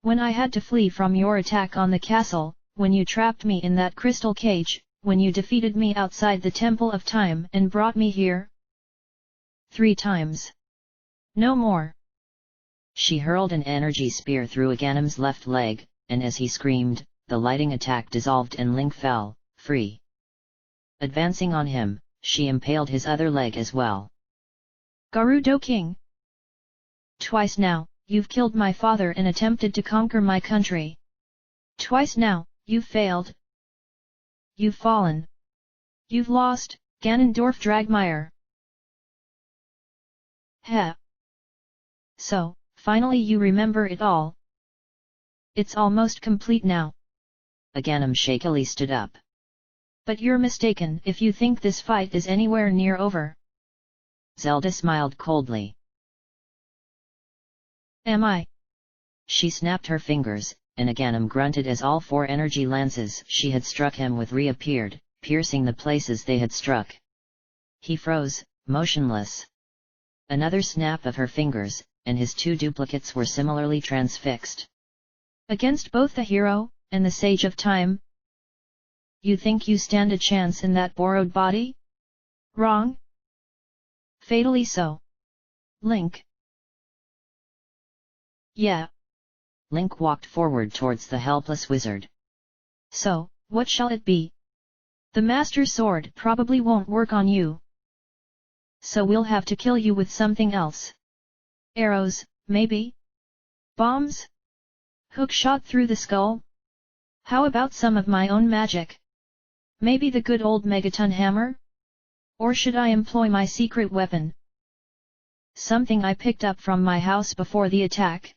When I had to flee from your attack on the castle, when you trapped me in that crystal cage, when you defeated me outside the Temple of Time and brought me here? 3 times. No more. She hurled an energy spear through Aghanim's left leg, and as he screamed, the lighting attack dissolved and Link fell, free. Advancing on him, she impaled his other leg as well. Gerudo King! Twice now, you've killed my father and attempted to conquer my country. Twice now, you've failed. You've fallen. You've lost, Ganondorf Dragmire. Heh. So, finally you remember it all. It's almost complete now. Aghanim shakily stood up. But you're mistaken if you think this fight is anywhere near over. Zelda smiled coldly. Am I? She snapped her fingers, and Aghanim grunted as all 4 energy lances she had struck him with reappeared, piercing the places they had struck. He froze, motionless. Another snap of her fingers, and his 2 duplicates were similarly transfixed. Against both the hero and the Sage of Time? You think you stand a chance in that borrowed body? Wrong? Fatally so. Link. Yeah. Link walked forward towards the helpless wizard. So, what shall it be? The Master Sword probably won't work on you. So we'll have to kill you with something else. Arrows, maybe? Bombs? Hook shot through the skull? How about some of my own magic? Maybe the good old megaton hammer? Or should I employ my secret weapon? Something I picked up from my house before the attack?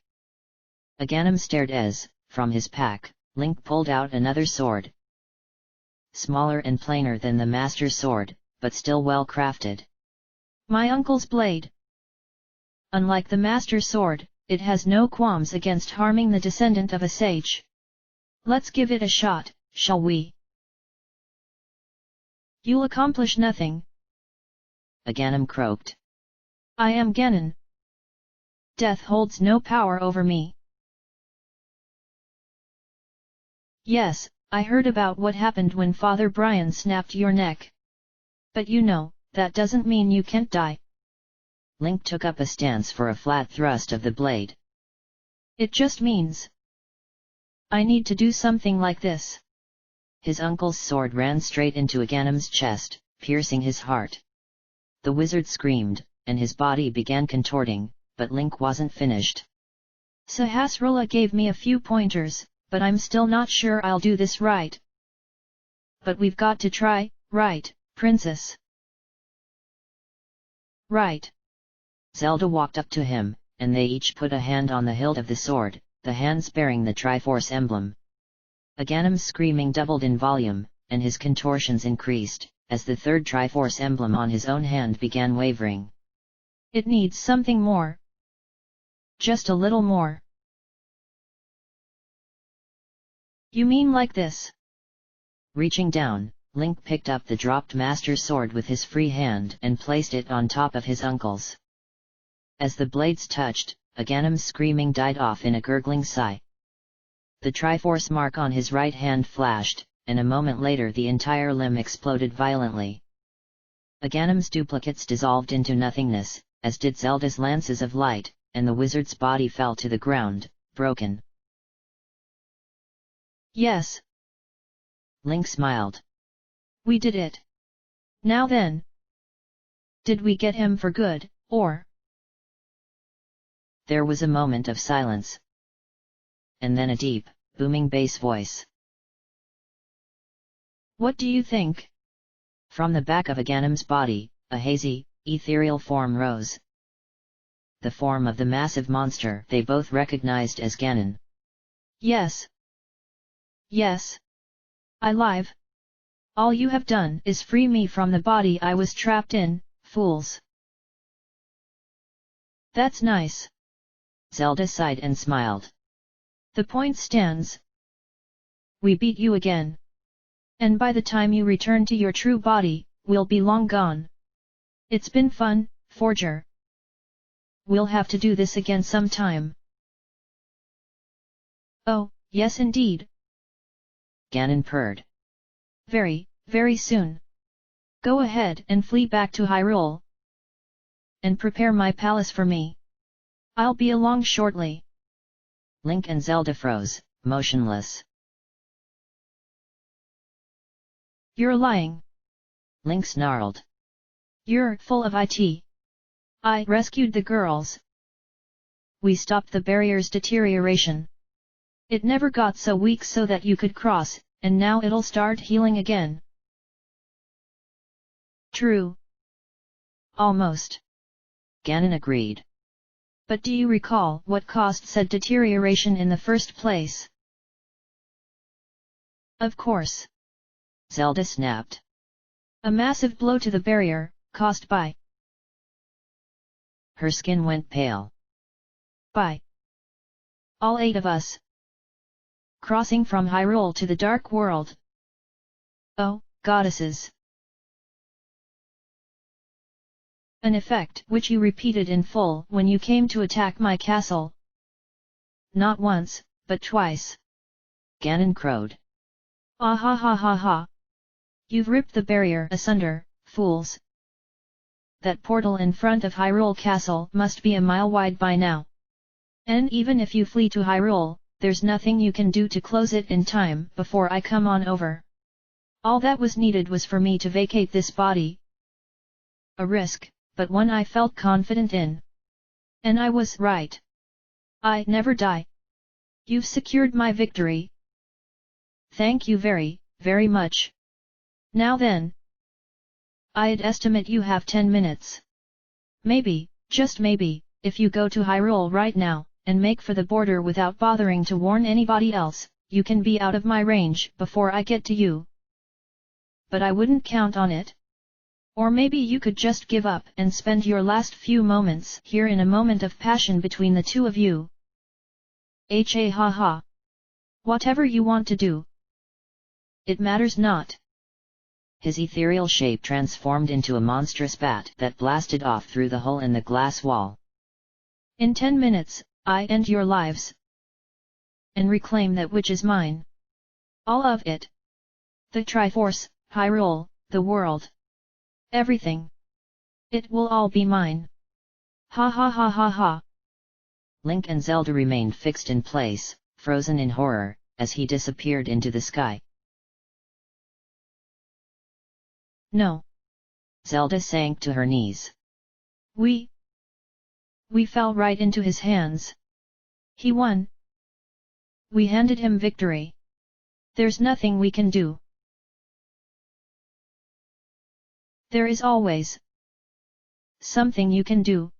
Aghanim stared as, from his pack, Link pulled out another sword. Smaller and plainer than the Master Sword, but still well crafted. My uncle's blade. Unlike the Master Sword, it has no qualms against harming the descendant of a sage. Let's give it a shot, shall we? You'll accomplish nothing. Aghanim croaked. I am Ganon. Death holds no power over me. Yes, I heard about what happened when Father Brian snapped your neck. But you know, that doesn't mean you can't die. Link took up a stance for a flat thrust of the blade. It just means I need to do something like this. His uncle's sword ran straight into Aghanim's chest, piercing his heart. The wizard screamed, and his body began contorting, but Link wasn't finished. Sahasrahla gave me a few pointers, but I'm still not sure I'll do this right. But we've got to try, right, Princess? Right. Zelda walked up to him, and they each put a hand on the hilt of the sword, the hands bearing the Triforce emblem. Aghanim's screaming doubled in volume, and his contortions increased, as the 3rd Triforce emblem on his own hand began wavering. It needs something more. Just a little more. You mean like this? Reaching down, Link picked up the dropped Master Sword with his free hand and placed it on top of his uncle's. As the blades touched, Aghanim's screaming died off in a gurgling sigh. The Triforce mark on his right hand flashed, and a moment later the entire limb exploded violently. Aghanim's duplicates dissolved into nothingness, as did Zelda's lances of light, and the wizard's body fell to the ground, broken. Yes. Link smiled. We did it. Now then. Did we get him for good, or? There was a moment of silence. And then a deep, booming bass voice. What do you think? From the back of Aghanim's body, a hazy, ethereal form rose. The form of the massive monster they both recognized as Ganon. Yes. Yes. I live. All you have done is free me from the body I was trapped in, fools. That's nice. Zelda sighed and smiled. The point stands. We beat you again. And by the time you return to your true body, we'll be long gone. It's been fun, Forger. We'll have to do this again sometime. Oh, yes indeed. Ganon purred. Very, very soon. Go ahead and flee back to Hyrule. And prepare my palace for me. I'll be along shortly. Link and Zelda froze, motionless. You're lying. Link snarled. You're full of it. I rescued the girls. We stopped the barrier's deterioration. It never got so weak so that you could cross, and now it'll start healing again. True. Almost. Ganon agreed. But do you recall what caused said deterioration in the first place? Of course. Zelda snapped. A massive blow to the barrier, caused by. Her skin went pale. By. All 8 of us. Crossing from Hyrule to the Dark World. Oh, goddesses. An effect which you repeated in full when you came to attack my castle. Not once, but twice. Ganon crowed. Ah ha ha ha ha. You've ripped the barrier asunder, fools. That portal in front of Hyrule Castle must be a mile wide by now. And even if you flee to Hyrule, there's nothing you can do to close it in time before I come on over. All that was needed was for me to vacate this body. A risk, but one I felt confident in. And I was right. I never die. You've secured my victory. Thank you very, very much. Now then. I'd estimate you have 10 minutes. Maybe, just maybe, if you go to Hyrule right now, and make for the border without bothering to warn anybody else, you can be out of my range before I get to you. But I wouldn't count on it. Or maybe you could just give up and spend your last few moments here in a moment of passion between the two of you. Ha ha ha. Whatever you want to do. It matters not. His ethereal shape transformed into a monstrous bat that blasted off through the hole in the glass wall. In 10 minutes, I end your lives. And reclaim that which is mine. All of it. The Triforce, Hyrule, the world. Everything. It will all be mine. Ha ha ha ha ha. Link and Zelda remained fixed in place, frozen in horror, as he disappeared into the sky. No. Zelda sank to her knees. We fell right into his hands. He won. We handed him victory. There's nothing we can do. There is always something you can do,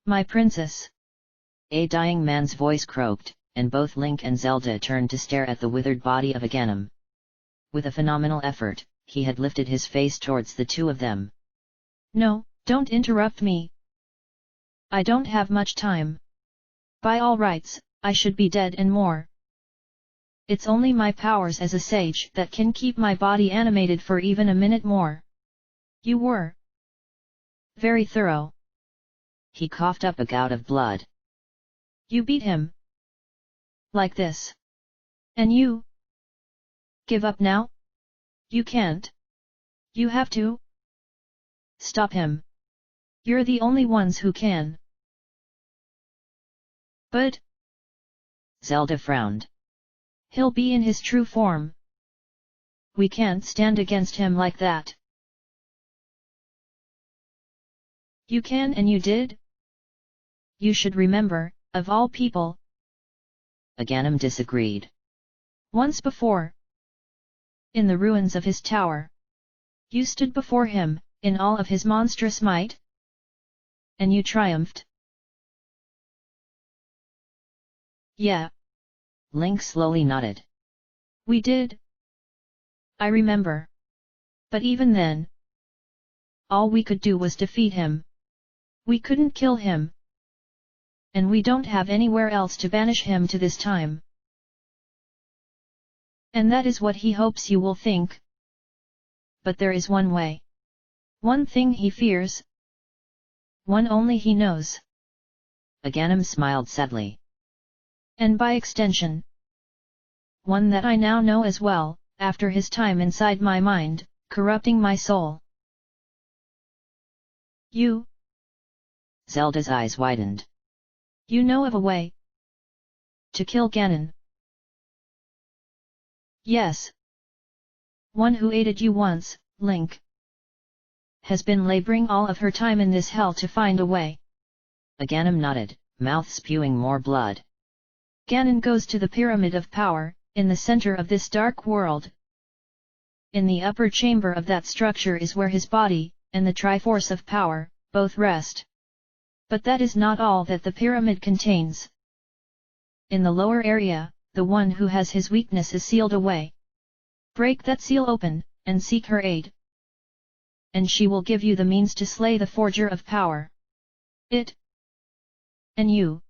my princess. A dying man's voice croaked, and both Link and Zelda turned to stare at the withered body of Ganon. With a phenomenal effort, he had lifted his face towards the two of them. No, don't interrupt me. I don't have much time. By all rights, I should be dead and more. It's only my powers as a sage that can keep my body animated for even a minute more. You were very thorough. He coughed up a gout of blood. You beat him. Like this. And you? Give up now? You can't. You have to. Stop him. You're the only ones who can. But... Zelda frowned. He'll be in his true form. We can't stand against him like that. You can and you did? You should remember, of all people. Ganon disagreed. Once before. In the ruins of his tower. You stood before him, in all of his monstrous might? And you triumphed. Yeah. Link slowly nodded. We did. I remember. But even then, all we could do was defeat him. We couldn't kill him. And we don't have anywhere else to banish him to this time. And that is what he hopes you will think. But there is one way. One thing he fears. One only he knows. Ganon smiled sadly. And by extension, one that I now know as well, after his time inside my mind, corrupting my soul. You? Zelda's eyes widened. You know of a way to kill Ganon? Yes. One who aided you once, Link, has been laboring all of her time in this hell to find a way. Ganon nodded, mouth spewing more blood. Ganon goes to the Pyramid of Power, in the center of this dark world. In the upper chamber of that structure is where his body, and the Triforce of Power, both rest. But that is not all that the pyramid contains. In the lower area, the one who has his weakness is sealed away. Break that seal open, and seek her aid. And she will give you the means to slay the forger of power. It, and you,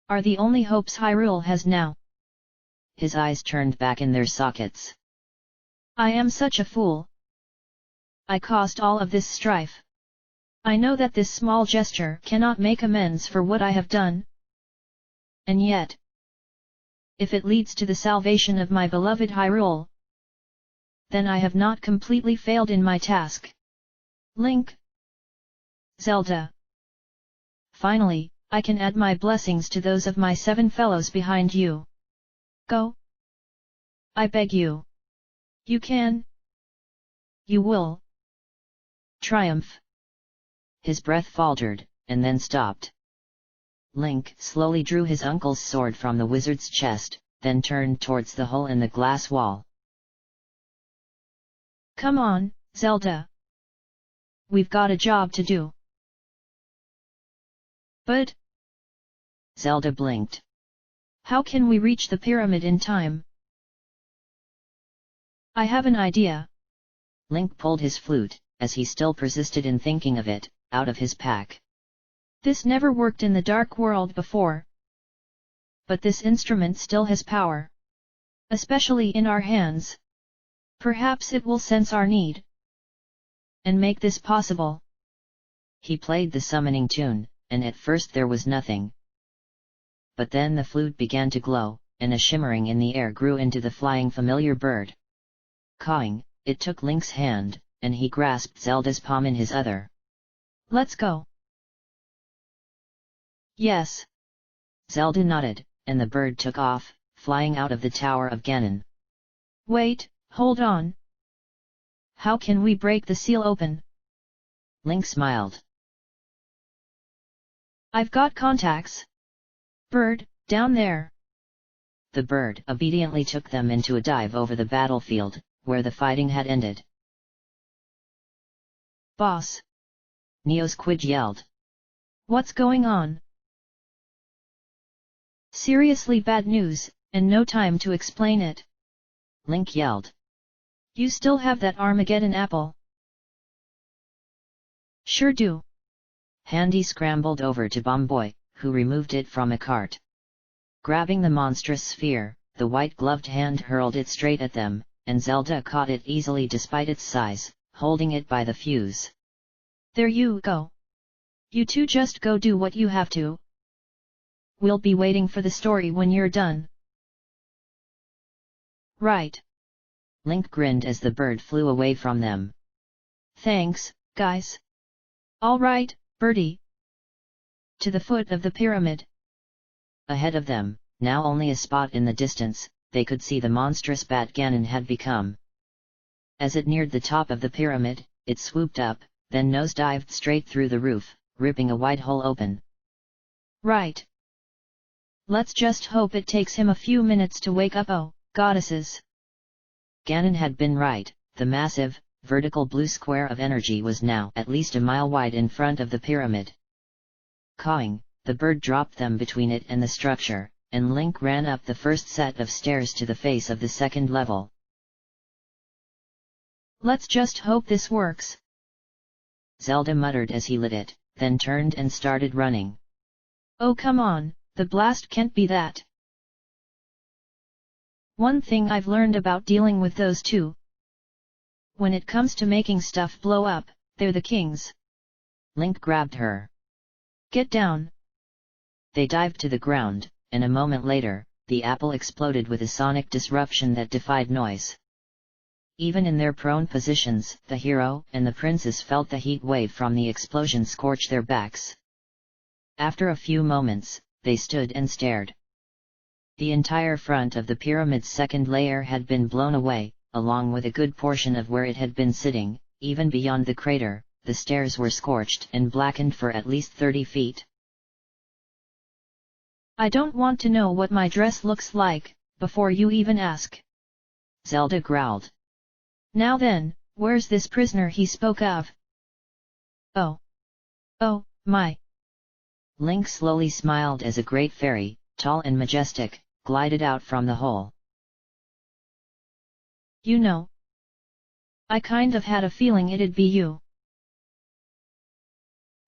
are the only hopes Hyrule has now. His eyes turned back in their sockets. I am such a fool. I caused all of this strife. I know that this small gesture cannot make amends for what I have done. And yet, if it leads to the salvation of my beloved Hyrule, then I have not completely failed in my task. Link, Zelda. Finally, I can add my blessings to those of my 7 fellows behind you. Go. I beg you. You can. You will. Triumph. His breath faltered, and then stopped. Link slowly drew his uncle's sword from the wizard's chest, then turned towards the hole in the glass wall. Come on, Zelda. We've got a job to do. But... Zelda blinked. How can we reach the pyramid in time? I have an idea. Link pulled his flute, as he still persisted in thinking of it, out of his pack. This never worked in the Dark World before. But this instrument still has power. Especially in our hands. Perhaps it will sense our need. And make this possible. He played the summoning tune, and at first there was nothing. But then the flute began to glow, and a shimmering in the air grew into the flying familiar bird. Cawing, it took Link's hand, and he grasped Zelda's palm in his other. Let's go. Yes. Zelda nodded, and the bird took off, flying out of the Tower of Ganon. Wait, hold on. How can we break the seal open? Link smiled. I've got contacts. Bird, down there. The bird obediently took them into a dive over the battlefield, where the fighting had ended. Boss! Neosquid yelled. What's going on? Seriously bad news, and no time to explain it. Link yelled. You still have that Armageddon apple? Sure do. Handy scrambled over to Bomboy, who removed it from a cart. Grabbing the monstrous sphere, the white-gloved hand hurled it straight at them, and Zelda caught it easily despite its size, holding it by the fuse. There you go. You two just go do what you have to. We'll be waiting for the story when you're done. Right. Link grinned as the bird flew away from them. Thanks, guys. All right, Birdie. To the foot of the pyramid. Ahead of them, now only a spot in the distance, they could see the monstrous bat Ganon had become. As it neared the top of the pyramid, it swooped up, then nosedived straight through the roof, ripping a wide hole open. Right. Let's just hope it takes him a few minutes to wake up. Oh, goddesses! Ganon had been right, the massive, vertical blue square of energy was now at least a mile wide in front of the pyramid. Cawing, the bird dropped them between it and the structure, and Link ran up the first set of stairs to the face of the second level. Let's just hope this works. Zelda muttered as he lit it, then turned and started running. Oh come on, the blast can't be that. One thing I've learned about dealing with those two. When it comes to making stuff blow up, they're the kings. Link grabbed her. Get down. They dived to the ground, and a moment later, the apple exploded with a sonic disruption that defied noise. Even in their prone positions, the hero and the princess felt the heat wave from the explosion scorch their backs. After a few moments, they stood and stared. The entire front of the pyramid's second layer had been blown away, along with a good portion of where it had been sitting. Even beyond the crater, the stairs were scorched and blackened for at least 30 feet. I don't want to know what my dress looks like, before you even ask. Zelda growled. Now then, where's this prisoner he spoke of? Oh. Oh, my. Link slowly smiled as a great fairy, tall and majestic, glided out from the hole. You know, I kind of had a feeling it'd be you.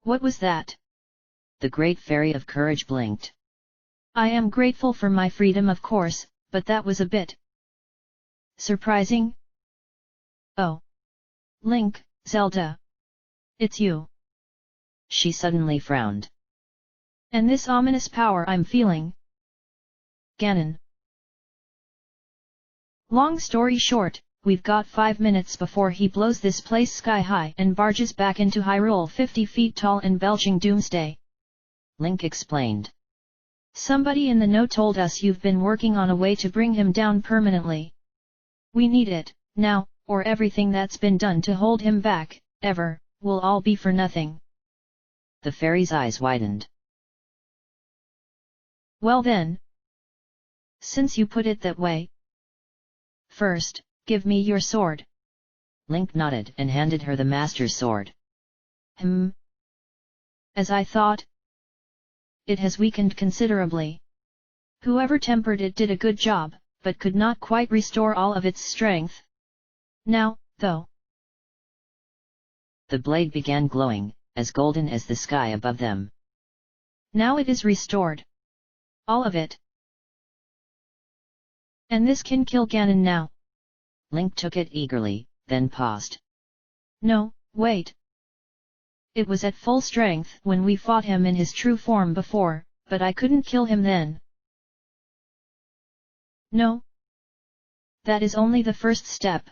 What was that? The great fairy of courage blinked. I am grateful for my freedom, of course, but that was a bit surprising. Oh. Link, Zelda. It's you. She suddenly frowned. And this ominous power I'm feeling. Ganon. Long story short, we've got 5 minutes before he blows this place sky high and barges back into Hyrule 50 feet tall and belching doomsday. Link explained. Somebody in the know told us you've been working on a way to bring him down permanently. We need it, now, or everything that's been done to hold him back, ever, will all be for nothing. The fairy's eyes widened. Well then. Since you put it that way. First, give me your sword. Link nodded and handed her the Master's sword. As I thought. It has weakened considerably. Whoever tempered it did a good job, but could not quite restore all of its strength. Now, though. The blade began glowing, as golden as the sky above them. Now it is restored. All of it. And this can kill Ganon now. Link took it eagerly, then paused. No, wait. It was at full strength when we fought him in his true form before, but I couldn't kill him then. No. That is only the first step.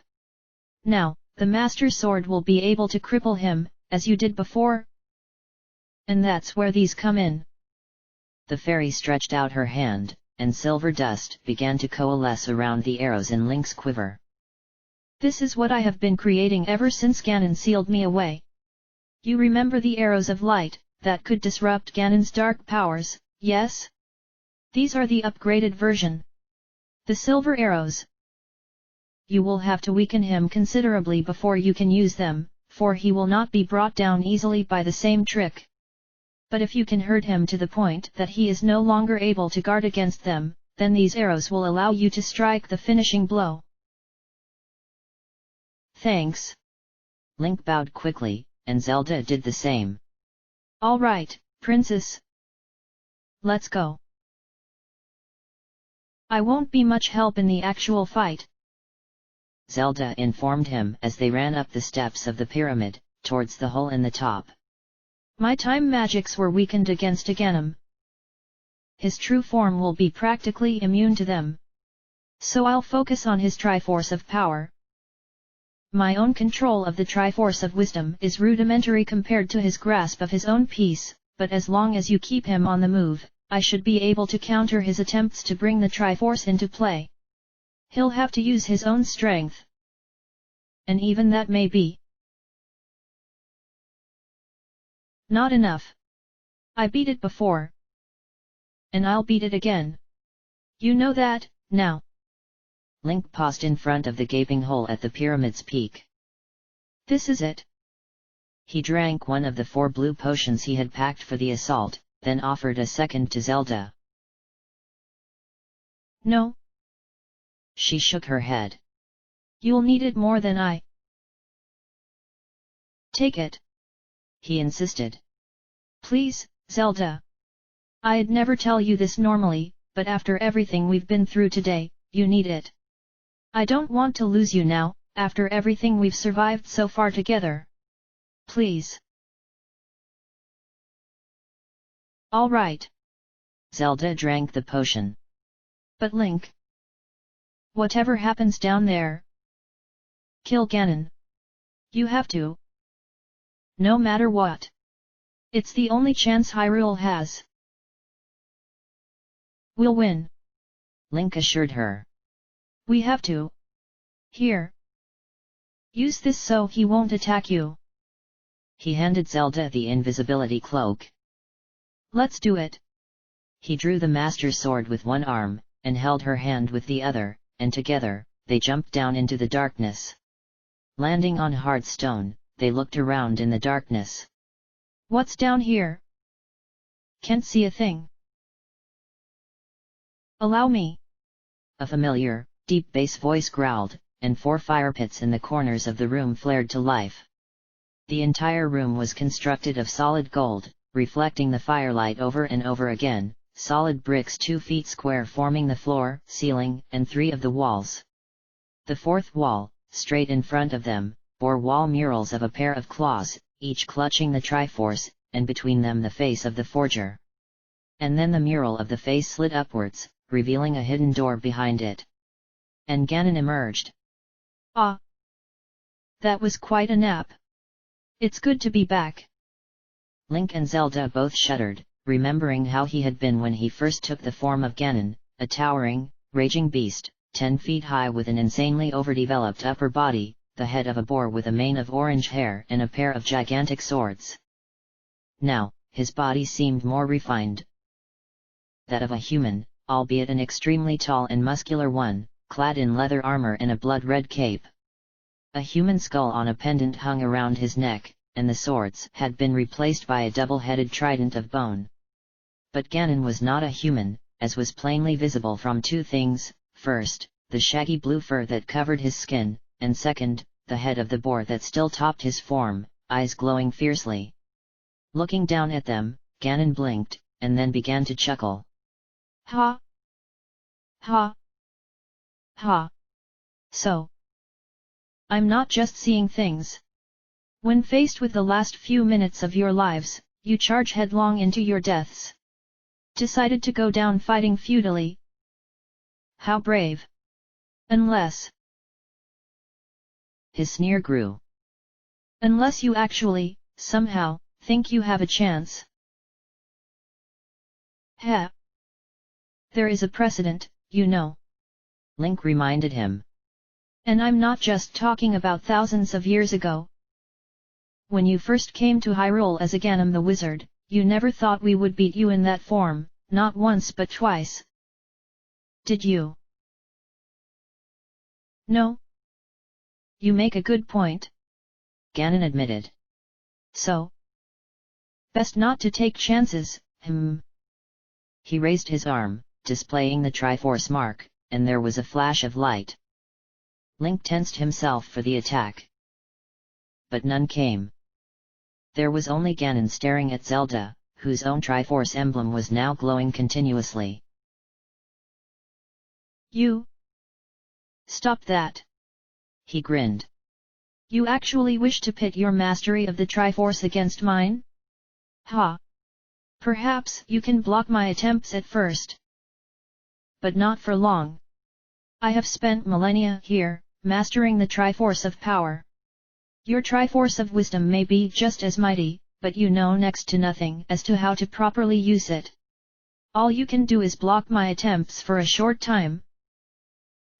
Now, the Master Sword will be able to cripple him, as you did before. And that's where these come in. The fairy stretched out her hand, and silver dust began to coalesce around the arrows in Link's quiver. This is what I have been creating ever since Ganon sealed me away. You remember the arrows of light, that could disrupt Ganon's dark powers, yes? These are the upgraded version. The silver arrows. You will have to weaken him considerably before you can use them, for he will not be brought down easily by the same trick. But if you can hurt him to the point that he is no longer able to guard against them, then these arrows will allow you to strike the finishing blow. Thanks. Link bowed quickly, and Zelda did the same. All right, Princess. Let's go. I won't be much help in the actual fight, Zelda informed him as they ran up the steps of the pyramid, towards the hole in the top. My time magics were weakened against Ganon. His true form will be practically immune to them. So I'll focus on his Triforce of power. My own control of the Triforce of wisdom is rudimentary compared to his grasp of his own peace, but as long as you keep him on the move, I should be able to counter his attempts to bring the Triforce into play. He'll have to use his own strength. And even that may be not enough. I beat it before. And I'll beat it again. You know that, now. Link paused in front of the gaping hole at the pyramid's peak. This is it. He drank one of the 4 blue potions he had packed for the assault, then offered a second to Zelda. No. She shook her head. You'll need it more than I. Take it. He insisted. Please, Zelda. I'd never tell you this normally, but after everything we've been through today, you need it. I don't want to lose you now, after everything we've survived so far together. Please. All right. Zelda drank the potion. But Link. Whatever happens down there. Kill Ganon. You have to. No matter what. It's the only chance Hyrule has. We'll win. Link assured her. We have to. Here. Use this so he won't attack you. He handed Zelda the invisibility cloak. Let's do it. He drew the Master Sword with one arm, and held her hand with the other, and together, they jumped down into the darkness. Landing on hard stone, they looked around in the darkness. What's down here? can't see a thing. Allow me. A familiar, deep bass voice growled, and 4 fire pits in the corners of the room flared to life. The entire room was constructed of solid gold, reflecting the firelight over and over again, solid bricks 2 feet square forming the floor, ceiling, and 3 of the walls. The 4th wall, straight in front of them, bore wall murals of a pair of claws, each clutching the Triforce, and between them the face of the forger. And then the mural of the face slid upwards, revealing a hidden door behind it. And Ganon emerged. Ah! That was quite a nap. It's good to be back. Link and Zelda both shuddered, remembering how he had been when he first took the form of Ganon, a towering, raging beast, 10 feet high with an insanely overdeveloped upper body, the head of a boar with a mane of orange hair and a pair of gigantic swords. Now, his body seemed more refined. That of a human, albeit an extremely tall and muscular one, clad in leather armor and a blood-red cape. A human skull on a pendant hung around his neck, and the swords had been replaced by a double-headed trident of bone. But Ganon was not a human, as was plainly visible from 2 things: first, the shaggy blue fur that covered his skin, and second, the head of the boar that still topped his form, eyes glowing fiercely. Looking down at them, Ganon blinked, and then began to chuckle. Ha! Ha! Ha! So, I'm not just seeing things. When faced with the last few minutes of your lives, you charge headlong into your deaths. Decided to go down fighting futilely. How brave! Unless... His sneer grew. Unless you actually, somehow, think you have a chance. Heh! There is a precedent, you know. Link reminded him. And I'm not just talking about thousands of years ago. When you first came to Hyrule as a Ganon the Wizard, you never thought we would beat you in that form, not once but twice. Did you? No? You make a good point. Ganon admitted. So? Best not to take chances, He raised his arm, displaying the Triforce mark, and there was a flash of light. Link tensed himself for the attack. But none came. There was only Ganon staring at Zelda, whose own Triforce emblem was now glowing continuously. You? Stop that! He grinned. You actually wish to pit your mastery of the Triforce against mine? Ha! Perhaps you can block my attempts at first. But not for long. I have spent millennia here, mastering the Triforce of power. Your Triforce of wisdom may be just as mighty, but you know next to nothing as to how to properly use it. All you can do is block my attempts for a short time.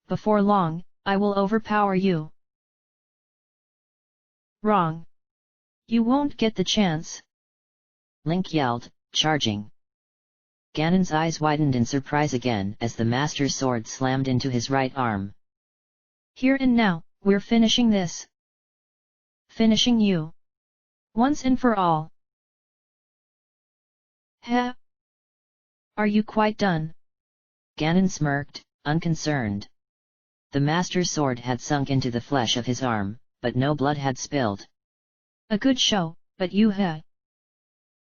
Before long, I will overpower you. Wrong. You won't get the chance. Link yelled, charging. Ganon's eyes widened in surprise again as the Master's sword slammed into his right arm. Here and now, we're finishing this. Finishing you. Once and for all. Heh? Are you quite done? Ganon smirked, unconcerned. The Master's sword had sunk into the flesh of his arm, but no blood had spilled. A good show, but you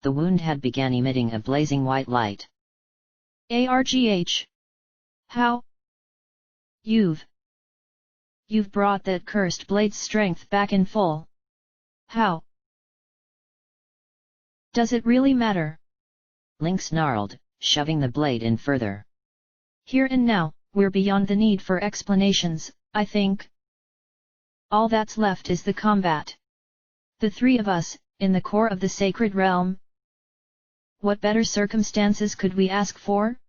The wound had begun emitting a blazing white light. Argh. How? You've brought that cursed blade's strength back in full. How? Does it really matter? Link snarled, shoving the blade in further. Here and now, we're beyond the need for explanations, I think. All that's left is the combat. The 3 of us, in the core of the sacred realm. What better circumstances could we ask for?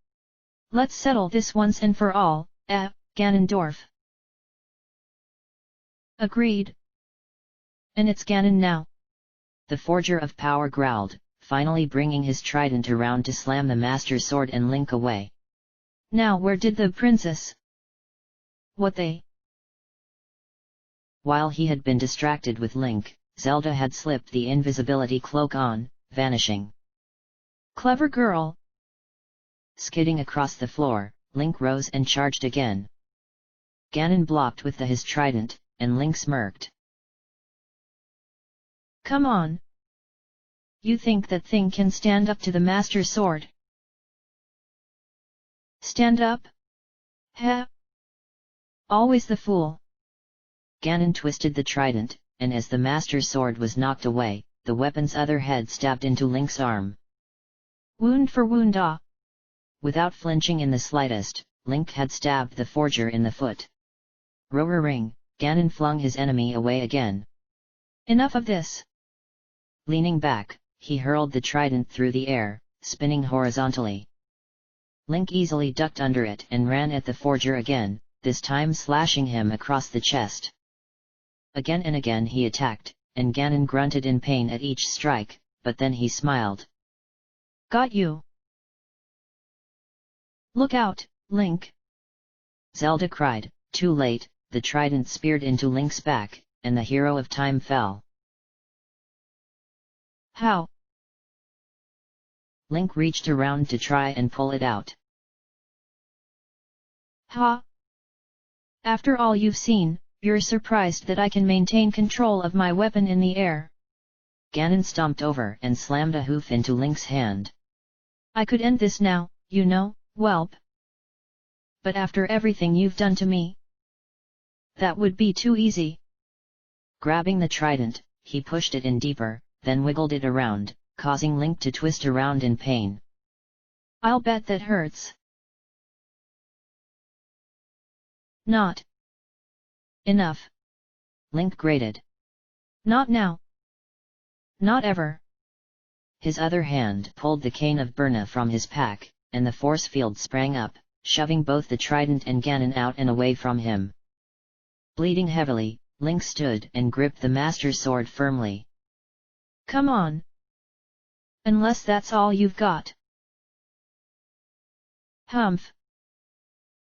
Let's settle this once and for all, Ganondorf. Agreed. And it's Ganon now. The Forger of Power growled, finally bringing his trident around to slam the Master's sword and Link away. Now where did the princess? What they? While he had been distracted with Link, Zelda had slipped the invisibility cloak on, vanishing. Clever girl. Skidding across the floor, Link rose and charged again. Ganon blocked with his trident, and Link smirked. Come on. You think that thing can stand up to the Master Sword? Stand up? Heh? Always the fool. Ganon twisted the trident, and as the Master Sword was knocked away, the weapon's other head stabbed into Link's arm. Wound for wound ah! Without flinching in the slightest, Link had stabbed the forger in the foot. Roaring, Ganon flung his enemy away again. Enough of this! Leaning back, he hurled the trident through the air, spinning horizontally. Link easily ducked under it and ran at the forger again, this time slashing him across the chest. Again and again he attacked, and Ganon grunted in pain at each strike, but then he smiled. Got you! Look out, Link! Zelda cried. Too late, the trident speared into Link's back, and the hero of time fell. How? Link reached around to try and pull it out. Ha! After all you've seen, you're surprised that I can maintain control of my weapon in the air. Ganon stomped over and slammed a hoof into Link's hand. I could end this now, you know, whelp. But after everything you've done to me, that would be too easy. Grabbing the trident, he pushed it in deeper, then wiggled it around, causing Link to twist around in pain. I'll bet that hurts. Not enough. Link grated. Not now. Not ever. His other hand pulled the cane of Burna from his pack, and the force field sprang up, shoving both the trident and Ganon out and away from him. Bleeding heavily, Link stood and gripped the Master Sword firmly. Come on. Unless that's all you've got. Humph.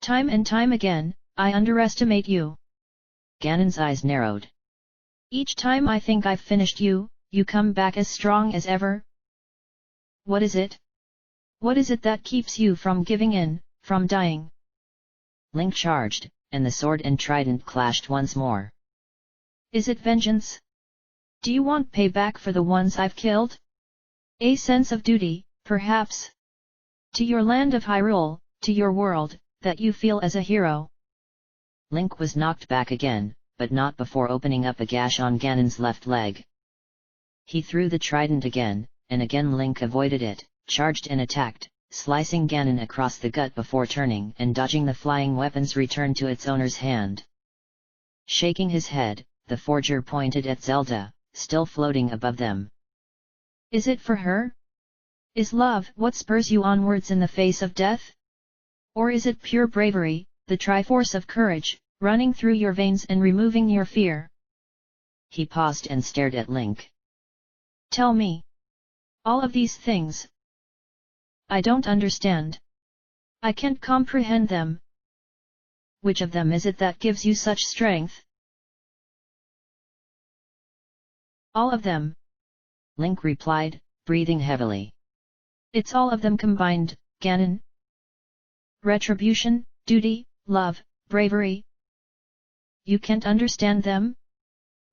Time and time again, I underestimate you. Ganon's eyes narrowed. Each time I think I've finished you, you come back as strong as ever. What is it? What is it that keeps you from giving in, from dying? Link charged, and the sword and trident clashed once more. Is it vengeance? Do you want payback for the ones I've killed? A sense of duty, perhaps? To your land of Hyrule, to your world, that you feel as a hero. Link was knocked back again, but not before opening up a gash on Ganon's left leg. He threw the trident again, and again Link avoided it, charged and attacked, slicing Ganon across the gut before turning and dodging the flying weapon's return to its owner's hand. Shaking his head, the forger pointed at Zelda, still floating above them. Is it for her? Is love what spurs you onwards in the face of death? Or is it pure bravery, the Triforce of courage, running through your veins and removing your fear? He paused and stared at Link. Tell me. All of these things. I don't understand. I can't comprehend them. Which of them is it that gives you such strength? All of them. Link replied, breathing heavily. It's all of them combined, Ganon. Retribution, duty, love, bravery. You can't understand them?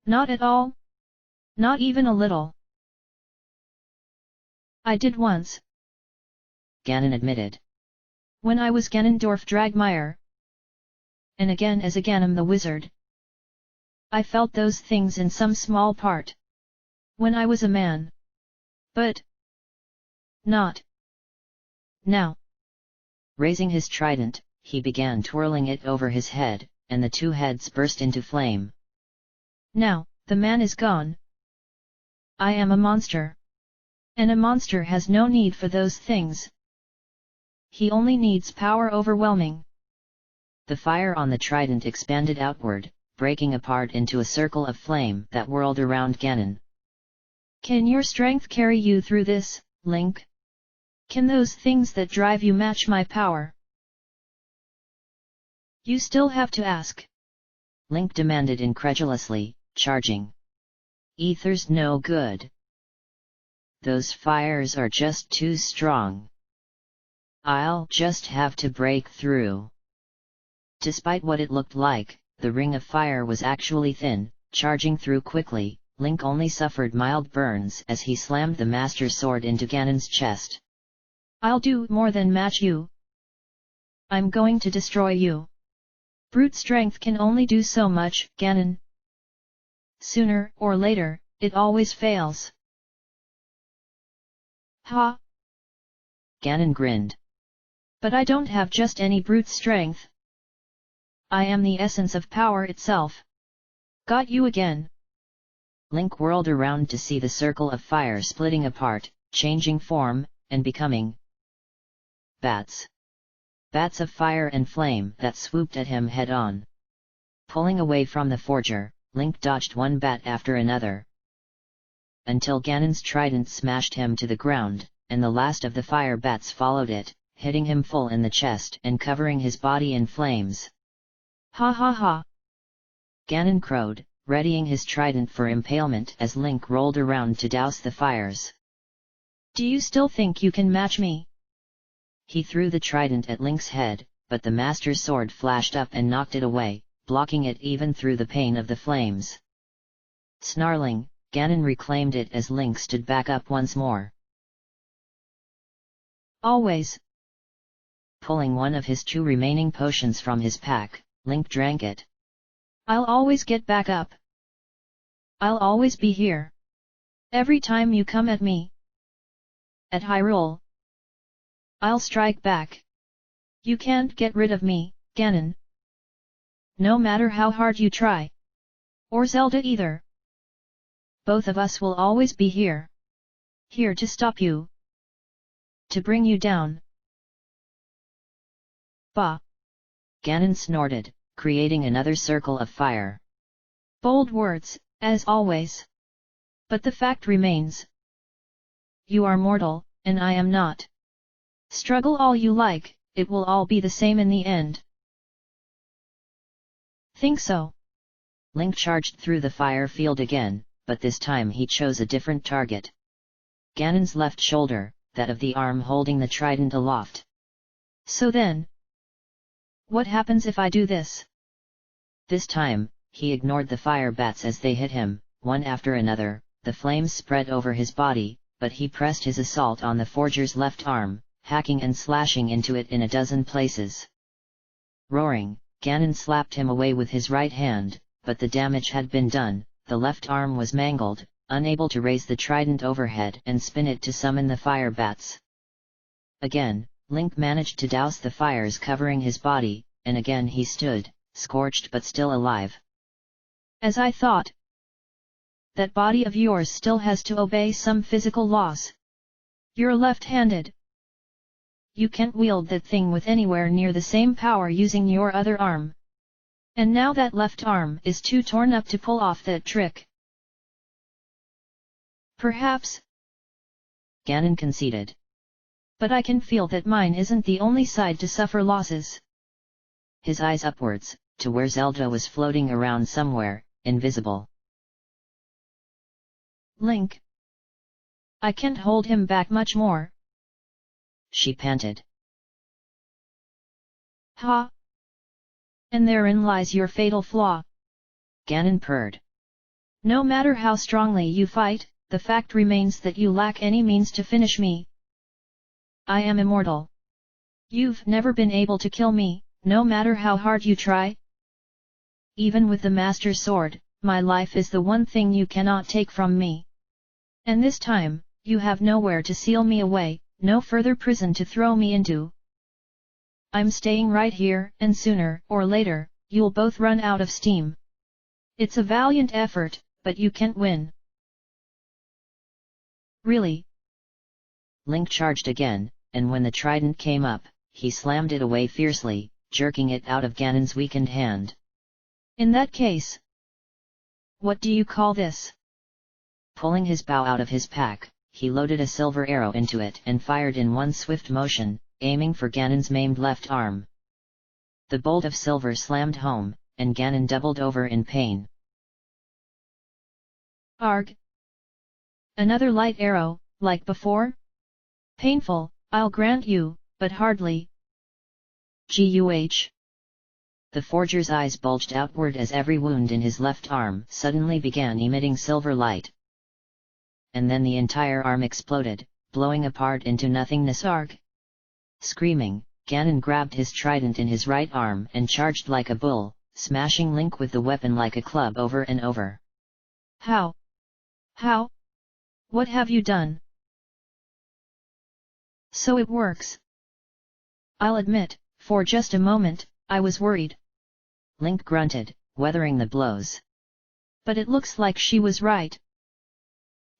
Not at all? Not even a little. I did once. Ganon admitted. When I was Ganondorf Dragmire. And again as a Ganon the Wizard. I felt those things in some small part. When I was a man. But not now. Raising his trident, he began twirling it over his head, and the two heads burst into flame. Now, the man is gone. I am a monster. And a monster has no need for those things. He only needs power overwhelming. The fire on the trident expanded outward, breaking apart into a circle of flame that whirled around Ganon. Can your strength carry you through this, Link? Can those things that drive you match my power? You still have to ask. Link demanded incredulously, charging. Ether's no good. those fires are just too strong. I'll just have to break through. Despite what it looked like, the ring of fire was actually thin, charging through quickly. Link only suffered mild burns as he slammed the Master Sword into Ganon's chest. I'll do more than match you. I'm going to destroy you. Brute strength can only do so much, Ganon. Sooner or later, it always fails. Ha! Ganon grinned. But I don't have just any brute strength. I am the essence of power itself. Got you again. Link whirled around to see the circle of fire splitting apart, changing form, and becoming bats. Bats of fire and flame that swooped at him head-on. Pulling away from the forger, Link dodged one bat after another, until Ganon's trident smashed him to the ground, and the last of the fire bats followed it, hitting him full in the chest and covering his body in flames. Ha ha ha! Ganon crowed, readying his trident for impalement as Link rolled around to douse the fires. Do you still think you can match me? He threw the trident at Link's head, but the Master Sword flashed up and knocked it away, blocking it even through the pain of the flames. Snarling, Ganon reclaimed it as Link stood back up once more. Always. Pulling one of his 2 remaining potions from his pack, Link drank it. I'll always get back up. I'll always be here. Every time you come at me. At Hyrule, I'll strike back. You can't get rid of me, Ganon. No matter how hard you try. Or Zelda either. Both of us will always be here. Here to stop you. To bring you down. Bah! Ganon snorted, creating another circle of fire. Bold words, as always. But the fact remains. You are mortal, and I am not. Struggle all you like, it will all be the same in the end. Think so? Link charged through the fire field again, but this time he chose a different target. Ganon's left shoulder, that of the arm holding the trident aloft. So then, what happens if I do this? This time, he ignored the fire bats as they hit him, one after another. The flames spread over his body, but he pressed his assault on the forger's left arm, hacking and slashing into it in a dozen places. Roaring, Ganon slapped him away with his right hand, but the damage had been done. The left arm was mangled, unable to raise the trident overhead and spin it to summon the fire bats. Again, Link managed to douse the fires covering his body, and again he stood, scorched but still alive. As I thought. That body of yours still has to obey some physical laws. You're left-handed. You can't wield that thing with anywhere near the same power using your other arm. And now that left arm is too torn up to pull off that trick. Perhaps. Ganon conceded. But I can feel that mine isn't the only side to suffer losses. His eyes upwards, to where Zelda was floating around somewhere, invisible. Link. I can't hold him back much more. She panted. Ha! And therein lies your fatal flaw. Ganon purred. No matter how strongly you fight, the fact remains that you lack any means to finish me. I am immortal. You've never been able to kill me, no matter how hard you try. Even with the Master Sword, my life is the one thing you cannot take from me. And this time, you have nowhere to seal me away, no further prison to throw me into. I'm staying right here, and sooner or later, you'll both run out of steam. It's a valiant effort, but you can't win. Really? Link charged again, and when the trident came up, he slammed it away fiercely, jerking it out of Ganon's weakened hand. In that case, what do you call this? Pulling his bow out of his pack, he loaded a silver arrow into it and fired in one swift motion, aiming for Ganon's maimed left arm. The bolt of silver slammed home, and Ganon doubled over in pain. Arg! Another light arrow, Like before? Painful, I'll grant you, but hardly. Guh. The forger's eyes bulged outward as every wound in his left arm suddenly began emitting silver light. And then the entire arm exploded, blowing apart into nothingness. Arg! Screaming, Ganon grabbed his trident in his right arm and charged like a bull, smashing Link with the weapon like a club over and over. How? How? What have you done? So it works. I'll admit, for just a moment, I was worried. Link grunted, weathering the blows. But it looks like she was right.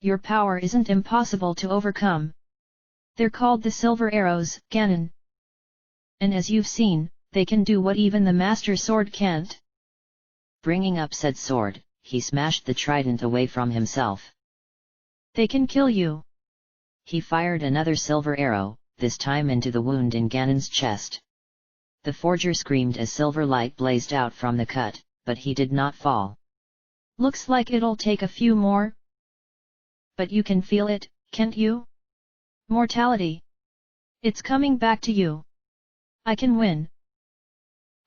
Your power isn't impossible to overcome. They're called the Silver Arrows, Ganon. And as you've seen, they can do what even the Master Sword can't. Bringing up said sword, he smashed the trident away from himself. They can kill you. He fired another silver arrow, this time into the wound in Ganon's chest. The forger screamed as silver light blazed out from the cut, but he did not fall. Looks like it'll take a few more. But you can feel it, can't you? Mortality. It's coming back to you. I can win.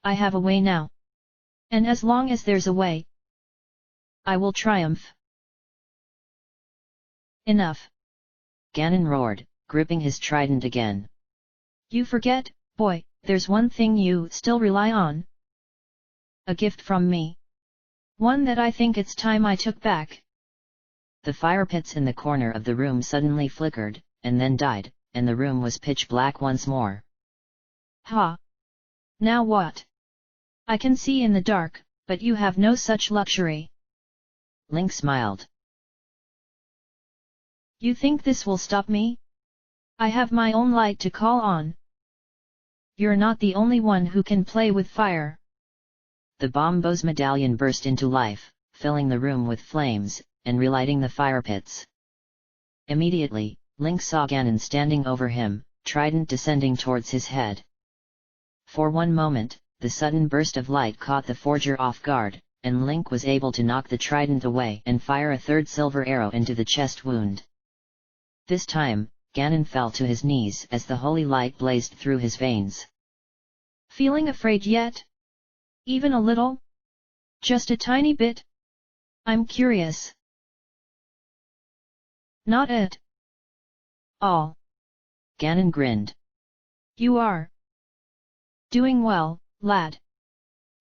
I have a way now. And as long as there's a way, I will triumph. Enough! Ganon roared, gripping his trident again. You forget, boy, there's one thing you still rely on. A gift from me. One that I think it's time I took back. The fire pits in the corner of the room suddenly flickered, and then died, and the room was pitch black once more. Ha! Now what? I can see in the dark, but you have no such luxury. Link smiled. You think this will stop me? I have my own light to call on. You're not the only one who can play with fire. The Bombos medallion burst into life, filling the room with flames, and relighting the fire pits. Immediately, Link saw Ganon standing over him, trident descending towards his head. For one moment, the sudden burst of light caught the forger off guard, and Link was able to knock the trident away and fire a third silver arrow into the chest wound. This time, Ganon fell to his knees as the holy light blazed through his veins. Feeling afraid yet? Even a little? Just a tiny bit? I'm curious. Not at all. Ganon grinned. You are doing well, lad.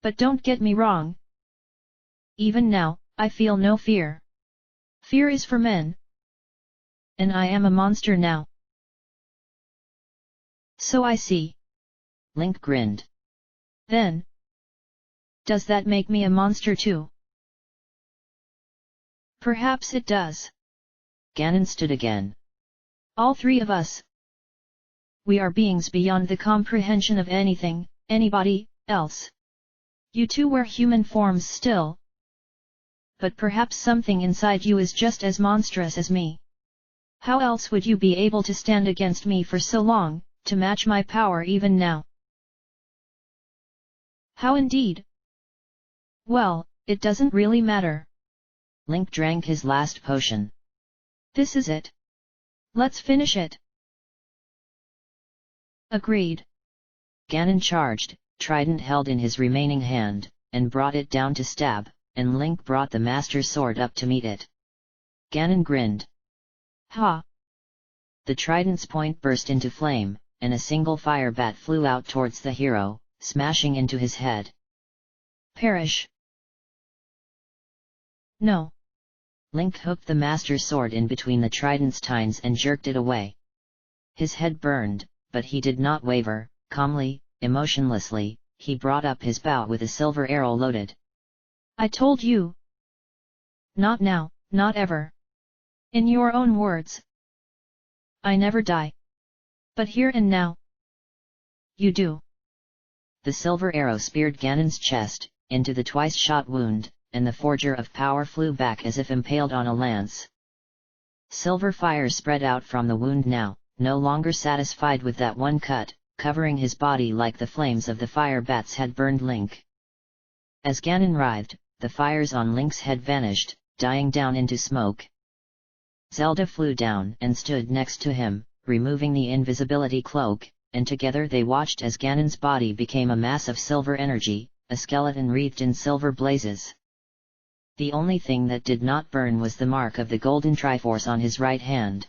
But don't get me wrong. Even now, I feel no fear. Fear is for men. And I am a monster now. So I see. Link grinned. Then, does that make me a monster too? Perhaps it does. Ganon stood again. All three of us. We are beings beyond the comprehension of anything, anybody, else. You two wear human forms still. But perhaps something inside you is just as monstrous as me. How else would you be able to stand against me for so long, to match my power even now? How indeed? Well, it doesn't really matter. Link drank his last potion. This is it. Let's finish it. Agreed. Ganon charged, trident held in his remaining hand, and brought it down to stab, and Link brought the Master Sword up to meet it. Ganon grinned. Ha! The trident's point burst into flame, and a single fire bat flew out towards the hero, smashing into his head. Perish! No! Link hooked the Master Sword in between the trident's tines and jerked it away. His head burned, but he did not waver. Calmly, emotionlessly, he brought up his bow with a silver arrow loaded. I told you! Not now, not ever. In your own words. I never die. But here and now. You do. The silver arrow speared Ganon's chest, into the twice-shot wound, and the Forger of Power flew back as if impaled on a lance. Silver fire spread out from the wound now, no longer satisfied with that one cut, covering his body like the flames of the fire bats had burned Link. As Ganon writhed, the fires on Link's head vanished, dying down into smoke. Zelda flew down and stood next to him, removing the invisibility cloak, and together they watched as Ganon's body became a mass of silver energy, a skeleton wreathed in silver blazes. The only thing that did not burn was the mark of the golden Triforce on his right hand.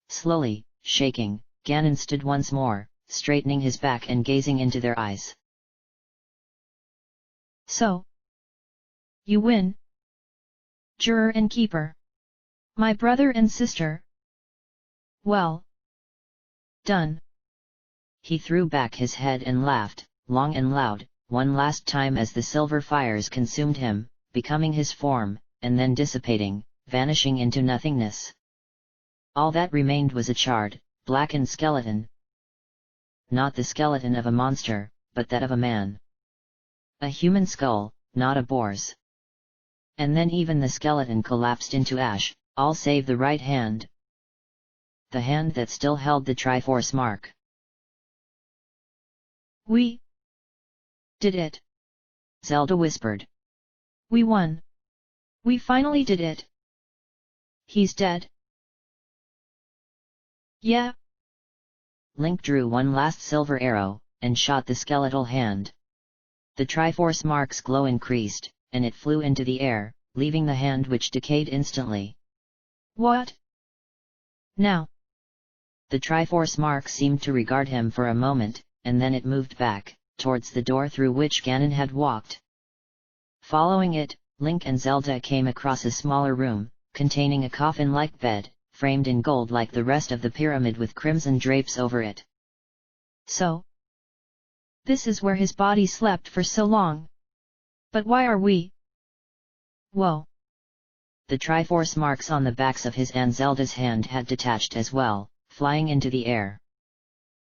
Slowly, shaking, Ganon stood once more, straightening his back and gazing into their eyes. So, you win, Juror and Keeper. My brother and sister. Well done. He threw back his head and laughed, long and loud, one last time as the silver fires consumed him, becoming his form, and then dissipating, vanishing into nothingness. All that remained was a charred, blackened skeleton. Not the skeleton of a monster, but that of a man. A human skull, not a boar's. And then even the skeleton collapsed into ash, all save the right hand. The hand that still held the Triforce mark. We did it, Zelda whispered. We won. We finally did it. He's dead. Yeah. Link drew one last silver arrow, and shot the skeletal hand. The Triforce mark's glow increased, and it flew into the air, leaving the hand which decayed instantly. What? Now? The Triforce mark seemed to regard him for a moment, and then it moved back, towards the door through which Ganon had walked. Following it, Link and Zelda came across a smaller room, containing a coffin-like bed, framed in gold like the rest of the pyramid with crimson drapes over it. So? This is where his body slept for so long. But why are we? Whoa! The Triforce marks on the backs of his and Zelda's hand had detached as well, flying into the air.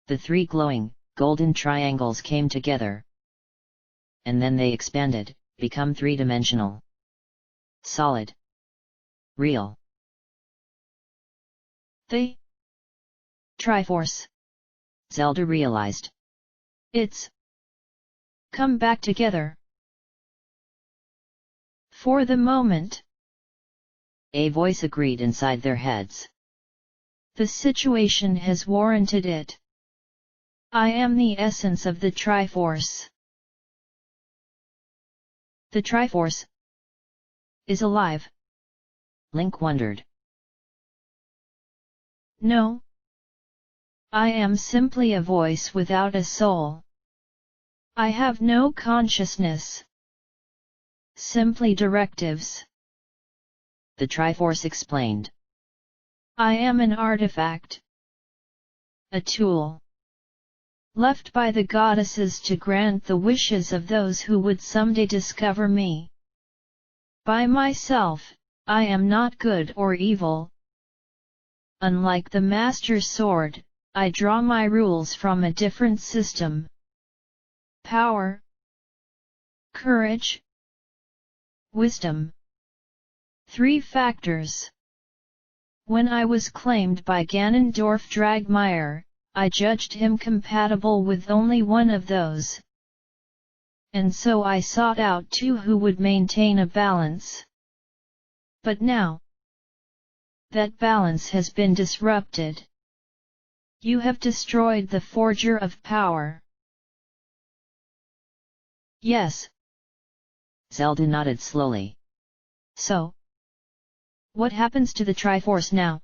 The three glowing, golden triangles came together. And then they expanded, become three-dimensional. Solid. Real. The Triforce. Zelda realized. It's come back together. For the moment. A voice agreed inside their heads. The situation has warranted it. I am the essence of the Triforce. The Triforce is alive? Link wondered. No. I am simply a voice without a soul. I have no consciousness. Simply directives. The Triforce explained. I am an artifact. A tool. Left by the goddesses to grant the wishes of those who would someday discover me. By myself, I am not good or evil. Unlike the Master Sword, I draw my rules from a different system. Power. Courage. Wisdom. 3 factors. When I was claimed by Ganondorf Dragmire, I judged him compatible with only one of those. And so I sought out 2 who would maintain a balance. But now, that balance has been disrupted. You have destroyed the Forger of Power. Yes. Zelda nodded slowly. So, what happens to the Triforce now?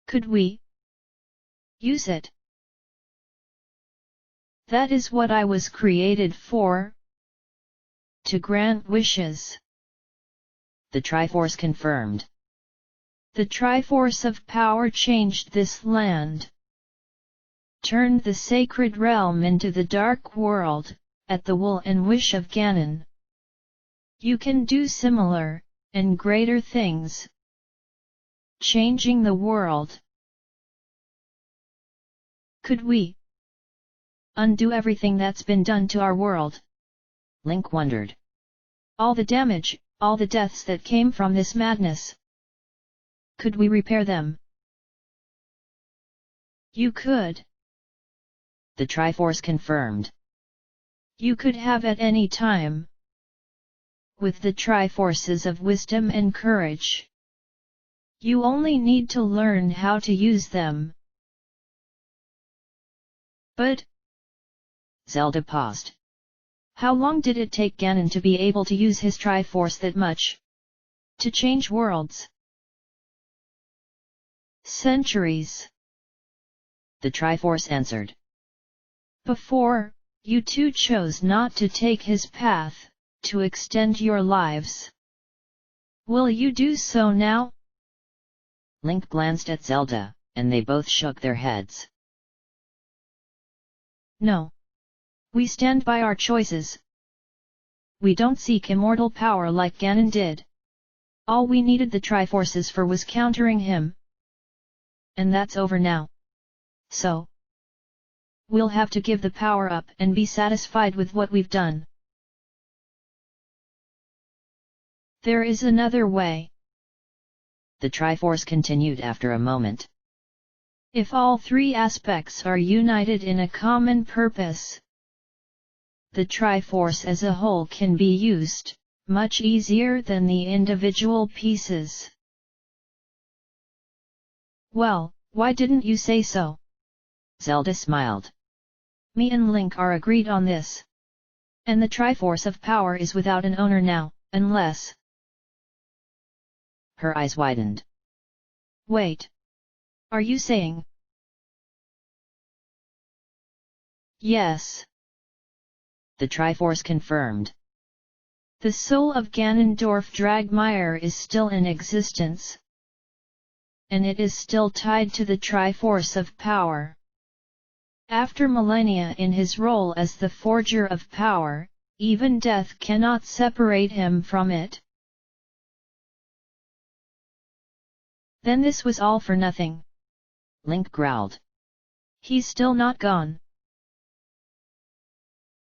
Could we use it? That is what I was created for. To grant wishes. The Triforce confirmed. The Triforce of Power changed this land. Turned the sacred realm into the dark world, at the will and wish of Ganon. You can do similar, and greater things. Changing the world. Could we undo everything that's been done to our world? Link wondered. All the damage, all the deaths that came from this madness. Could we repair them? You could. The Triforce confirmed. You could have at any time. With the Triforces of wisdom and courage. You only need to learn how to use them. But... Zelda paused. How long did it take Ganon to be able to use his Triforce that much? To change worlds? Centuries. The Triforce answered. Before, you two chose not to take his path, to extend your lives. Will you do so now? Link glanced at Zelda, and they both shook their heads. No. We stand by our choices. We don't seek immortal power like Ganon did. All we needed the Triforces for was countering him. And that's over now. So, we'll have to give the power up and be satisfied with what we've done. There is another way. The Triforce continued after a moment. If all three aspects are united in a common purpose, the Triforce as a whole can be used, much easier than the individual pieces. Well, why didn't you say so? Zelda smiled. Me and Link are agreed on this. And the Triforce of Power is without an owner now, unless... Her eyes widened. Wait. Are you saying? Yes. The Triforce confirmed. The soul of Ganondorf Dragmire is still in existence. And it is still tied to the Triforce of Power. After millennia in his role as the Forger of Power, even death cannot separate him from it. Then this was all for nothing. Link growled. He's still not gone.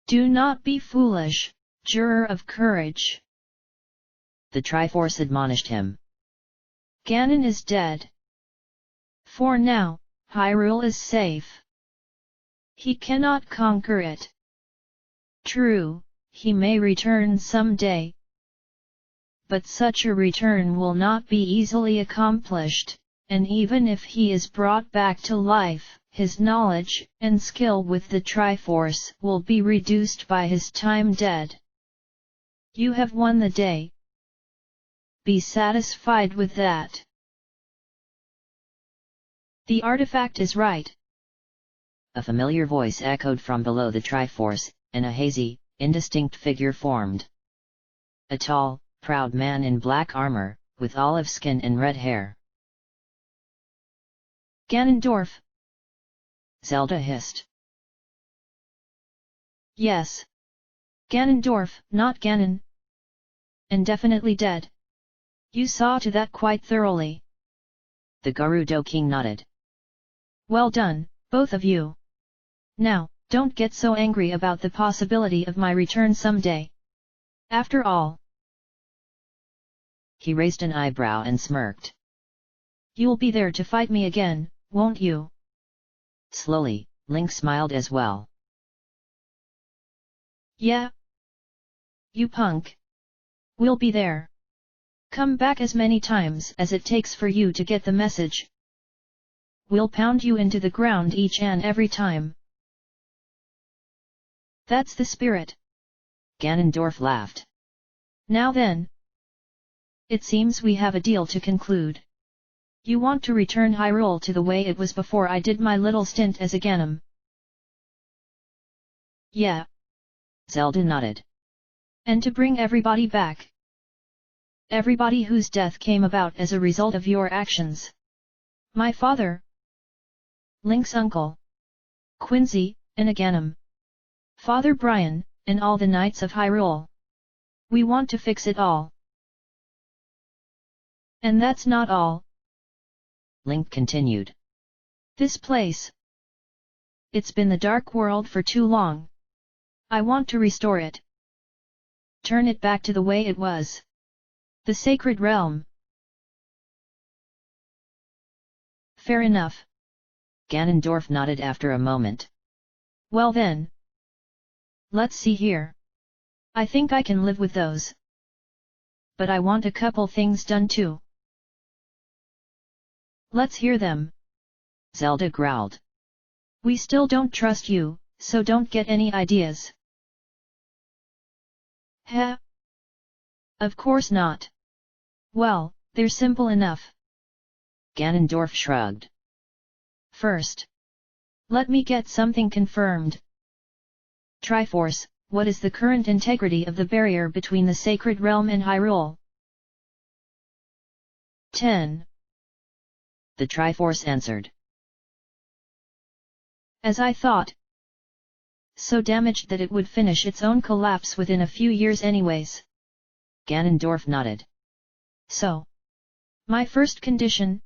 Do not be foolish, juror of courage. The Triforce admonished him. Ganon is dead. For now, Hyrule is safe. He cannot conquer it. True, he may return someday. But such a return will not be easily accomplished, and even if he is brought back to life, his knowledge and skill with the Triforce will be reduced by his time dead. You have won the day. Be satisfied with that. The artifact is right. A familiar voice echoed from below the Triforce, and a hazy, indistinct figure formed. A tall, proud man in black armor, with olive skin and red hair. Ganondorf! Zelda hissed. Yes. Ganondorf, not Ganon. And definitely dead. You saw to that quite thoroughly. The Gerudo King nodded. Well done, both of you. Now, don't get so angry about the possibility of my return someday. After all... He raised an eyebrow and smirked. You'll be there to fight me again, won't you? Slowly, Link smiled as well. Yeah. You punk. We'll be there. Come back as many times as it takes for you to get the message. We'll pound you into the ground each and every time. That's the spirit. Ganondorf laughed. Now then. It seems we have a deal to conclude. You want to return Hyrule to the way it was before I did my little stint as a Ganon. Yeah. Zelda nodded. And to bring everybody back. Everybody whose death came about as a result of your actions. My father. Link's uncle. Quincy, and Ganon. Father Brian, and all the Knights of Hyrule. We want to fix it all. And that's not all. Link continued. This place. It's been the Dark World for too long. I want to restore it. Turn it back to the way it was. The Sacred Realm. Fair enough. Ganondorf nodded after a moment. Well then. Let's see here. I think I can live with those. But I want a couple things done too. Let's hear them. Zelda growled. We still don't trust you, so don't get any ideas. Heh? Of course not. Well, they're simple enough. Ganondorf shrugged. First, let me get something confirmed. Triforce, what is the current integrity of the barrier between the Sacred Realm and Hyrule? 10. The Triforce answered. As I thought. So damaged that it would finish its own collapse within a few years anyways. Ganondorf nodded. So, my first condition?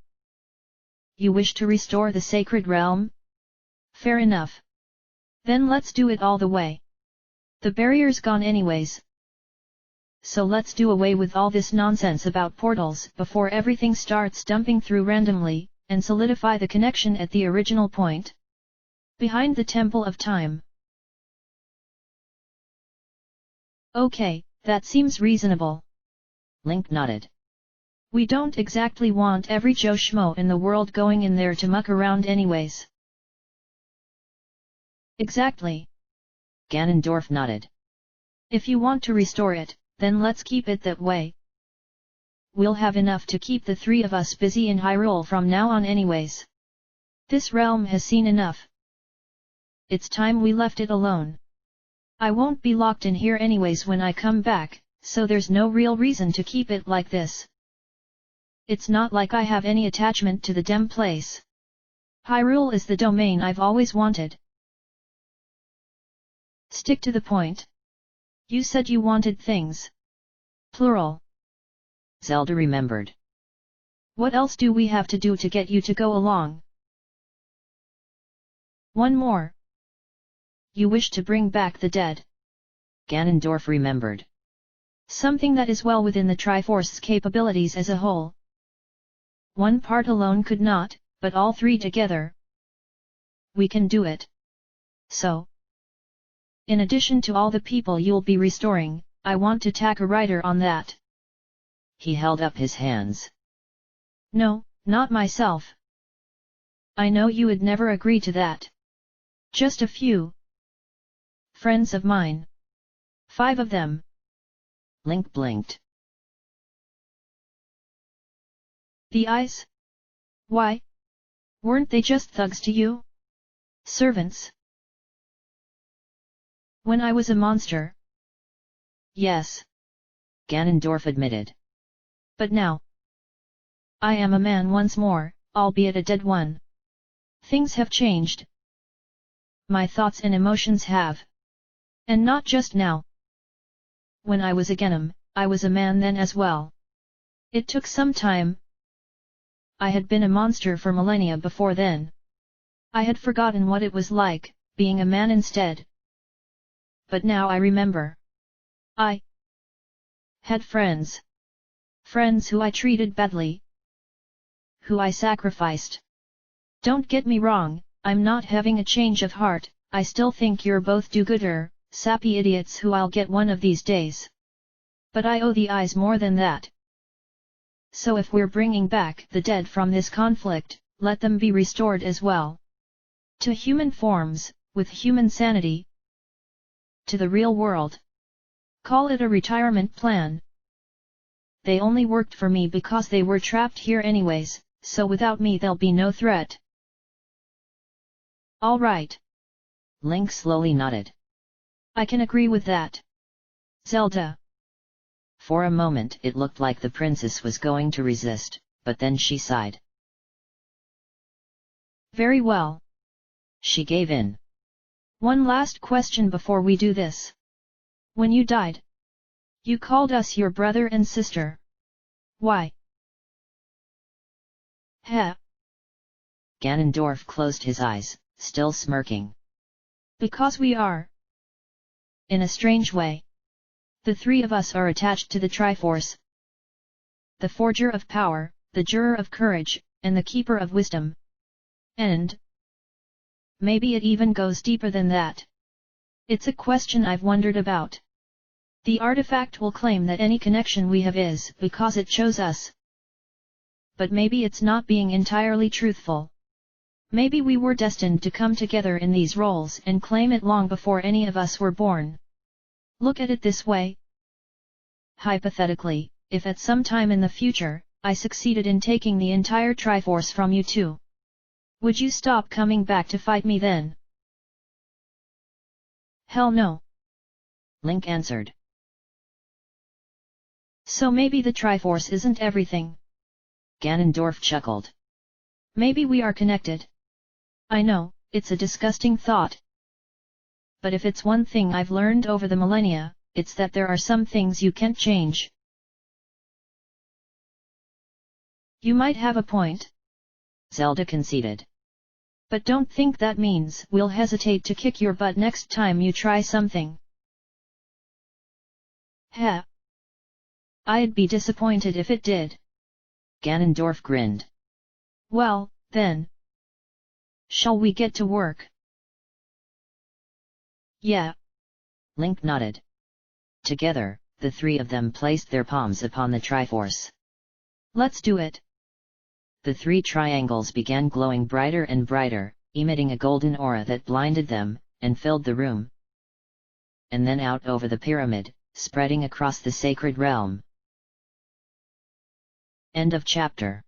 You wish to restore the Sacred Realm? Fair enough. Then let's do it all the way. The barrier's gone anyways. So let's do away with all this nonsense about portals before everything starts dumping through randomly, and solidify the connection at the original point. Behind the Temple of Time. Okay, that seems reasonable. Link nodded. We don't exactly want every Joe Schmo in the world going in there to muck around anyways. Exactly. Ganondorf nodded. If you want to restore it, then let's keep it that way. We'll have enough to keep the three of us busy in Hyrule from now on anyways. This realm has seen enough. It's time we left it alone. I won't be locked in here anyways when I come back, so there's no real reason to keep it like this. It's not like I have any attachment to the damn place. Hyrule is the domain I've always wanted. Stick to the point. You said you wanted things. Plural. Zelda remembered. What else do we have to do to get you to go along? One more. You wish to bring back the dead. Ganondorf remembered. Something that is well within the Triforce's capabilities as a whole. One part alone could not, but all three together. We can do it. So, in addition to all the people you'll be restoring, I want to tack a rider on that. He held up his hands. No, not myself. I know you would never agree to that. Just a few friends of mine. 5 of them. Link blinked. The eyes? Why? Weren't they just thugs to you? Servants? When I was a monster? Yes. Ganondorf admitted. But now, I am a man once more, albeit a dead one. Things have changed. My thoughts and emotions have. And not just now. When I was a Genom, I was a man then as well. It took some time. I had been a monster for millennia before then. I had forgotten what it was like, being a man instead. But now I remember. I had friends. Friends who I treated badly. Who I sacrificed. Don't get me wrong, I'm not having a change of heart, I still think you're both do-gooder, sappy idiots who I'll get one of these days. But I owe the eyes more than that. So if we're bringing back the dead from this conflict, let them be restored as well. To human forms, with human sanity. To the real world. Call it a retirement plan. They only worked for me because they were trapped here anyways, so without me they'll be no threat. All right. Link slowly nodded. I can agree with that. Zelda. For a moment it looked like the princess was going to resist, but then she sighed. Very well. She gave in. One last question before we do this. When you died, you called us your brother and sister. Why? Heh. Ganondorf closed his eyes, still smirking. Because we are. In a strange way. The three of us are attached to the Triforce. The Forger of Power, the Juror of Courage, and the Keeper of Wisdom. And maybe it even goes deeper than that. It's a question I've wondered about. The artifact will claim that any connection we have is because it chose us. but maybe it's not being entirely truthful. Maybe we were destined to come together in these roles and claim it long before any of us were born. Look at it this way. Hypothetically, if at some time in the future, I succeeded in taking the entire Triforce from you too, would you stop coming back to fight me then? Hell no. Link answered. So maybe the Triforce isn't everything. Ganondorf chuckled. Maybe we are connected. I know, it's a disgusting thought. But if it's one thing I've learned over the millennia, it's that there are some things you can't change. You might have a point, Zelda conceded. But don't think that means we'll hesitate to kick your butt next time you try something. Heh. I'd be disappointed if it did. Ganondorf grinned. Well, then. Shall we get to work? Yeah. Link nodded. Together, the three of them placed their palms upon the Triforce. Let's do it. The three triangles began glowing brighter and brighter, emitting a golden aura that blinded them, and filled the room. And then out over the pyramid, spreading across the sacred realm. End of chapter.